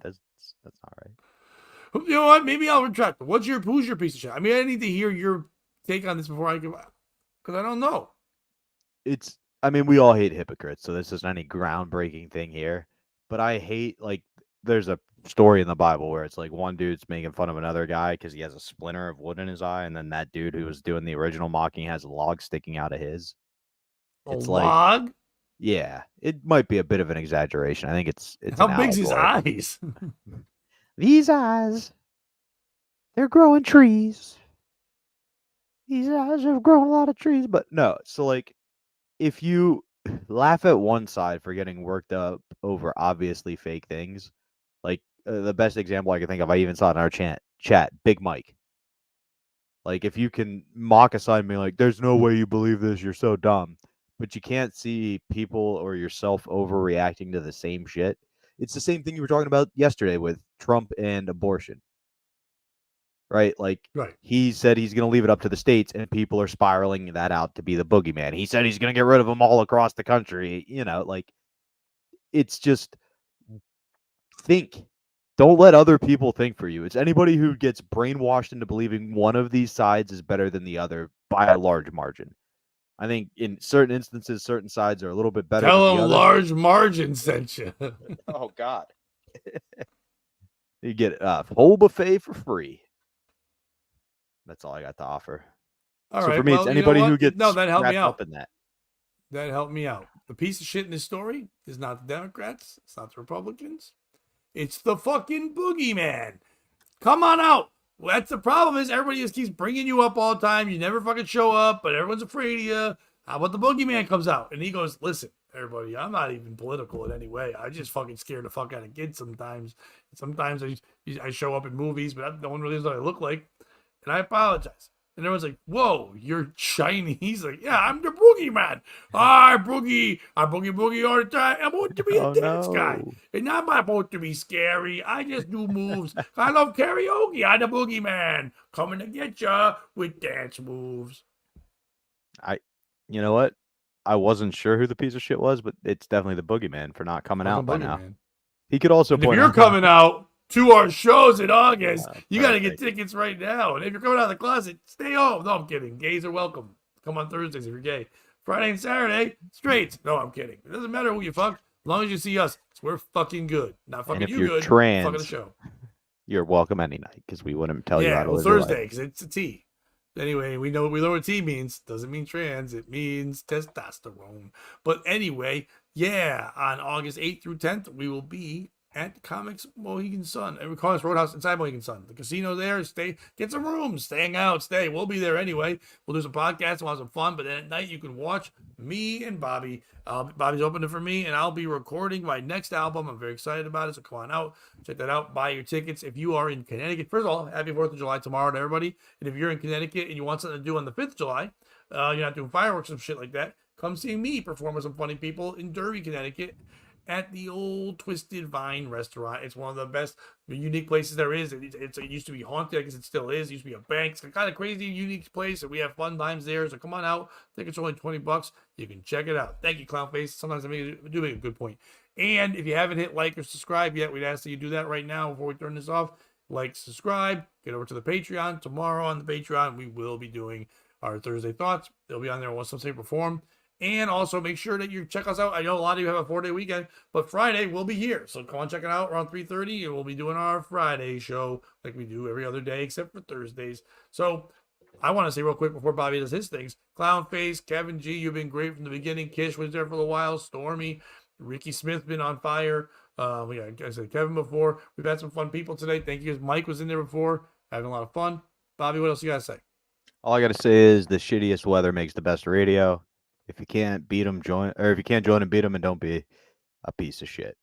That's not right. You know what? Maybe I'll retract. Who's your piece of shit? I mean, I need to hear your take on this before I give, because I don't know. It's I mean, we all hate hypocrites, so this isn't any groundbreaking thing here. But I hate, like, there's a story in the Bible where it's like one dude's making fun of another guy because he has a splinter of wood in his eye, and then that dude who was doing the original mocking has a log sticking out of his. A It's like, log? yeah, it might be a bit of an exaggeration. I think it's How an big's his allegory. eyes? These eyes, they're growing trees. These eyes have grown a lot of trees, but no. So like, if you laugh at one side for getting worked up over obviously fake things, like the best example I can think of, I even saw it in our chat, Big Mike. Like, if you can mock a side and be like, "There's no way you believe this, you're so dumb," but you can't see people or yourself overreacting to the same shit. It's the same thing you were talking about yesterday with Trump and abortion, right? Like, Right. he said he's going to leave it up to the states, and people are spiraling that out to be the boogeyman. He said he's going to get rid of them all across the country. You know, like, it's just think. Don't let other people think for you. It's anybody who gets brainwashed into believing one of these sides is better than the other by a large margin. I think in certain instances, certain sides are a little bit better Tell than him the others. large margin sent you. Oh, God. You get a whole buffet for free. That's all I got to offer. All So right. for me, well, it's anybody you know who what? gets No, that helped me wrapped up out. in that. That helped me out. The piece of shit in this story is not the Democrats. It's not the Republicans. It's the fucking boogeyman. Come on out. Well, that's the problem is everybody just keeps bringing you up all the time. You never fucking show up, but everyone's afraid of you. How about the boogeyman comes out? And he goes, listen, everybody, I'm not even political in any way. I just fucking scare the fuck out of kids sometimes. Sometimes I show up in movies, but no one really knows what I look like. And I apologize. And everyone's like, whoa, you're shiny. He's like, yeah, I'm the boogeyman. I boogie all the time. I'm supposed to be a dance guy. And I'm not supposed to be scary. I just do moves. I love karaoke. I'm the boogeyman. Coming to get ya with dance moves. You know what? I wasn't sure who the piece of shit was, but it's definitely the boogeyman for not coming out by now. Boogeyman. He could also And if point you're out coming out to our shows in August, you got to get perfect. tickets right now. And if you're coming out of the closet, stay home. No, I'm kidding. Gays are welcome. Come on Thursdays if you're gay. Friday and Saturday, straights. No, I'm kidding. It doesn't matter who you fuck, as long as you see us. We're fucking good. Not fucking if you you're good. trans, fucking the show. You're welcome any night because we wouldn't tell you how Yeah, to well, live your life. Thursday because it's a T. Anyway, we know what T means. Doesn't mean trans. It means testosterone. But anyway, yeah, on August 8th through 10th, we will be at Comics Mohegan Sun. And we call this Roadhouse inside Mohegan Sun. The casino there. Stay, get some rooms, hang out, stay. We'll be there anyway. We'll do some podcasts, we'll have some fun. But then at night, you can watch me and Bobby. Bobby's opening for me, and I'll be recording my next album. I'm very excited about it. So come on out, check that out. Buy your tickets if you are in Connecticut. First of all, happy 4th of July tomorrow to everybody. And if you're in Connecticut and you want something to do on the 5th of July, you're not doing fireworks and shit like that, come see me perform with some funny people in Derby, Connecticut, at the old Twisted Vine restaurant. It's one of the best unique places there is. It used to be haunted. I guess it still is. It used to be a bank. It's a kind of crazy, unique place, and we have fun times there. So come on out. I think it's only $20. You can check it out. Thank you, Clownface. Sometimes I do make a good point. And if you haven't hit like or subscribe yet, we'd ask that you do that right now before we turn this off. Like, subscribe, get over to the Patreon. Tomorrow on the Patreon, we will be doing our Thursday Thoughts. They'll be on there in some shape or form. And also make sure that you check us out. I know a lot of you have a 4-day weekend, but Friday we'll be here. So come on, check it out around 3:30, and we'll be doing our Friday show like we do every other day except for Thursdays. So I want to say real quick before Bobby does his things, Clownface, Kevin G, you've been great from the beginning. Kish was there for a while. Stormy, Ricky Smith been on fire. We got, I said Kevin before. We've had some fun people today. Thank you. Mike was in there before, having a lot of fun. Bobby, what else you gotta say? All I gotta say is the shittiest weather makes the best radio. If you can't beat them, join. Or if you can't join and beat them, and don't be a piece of shit.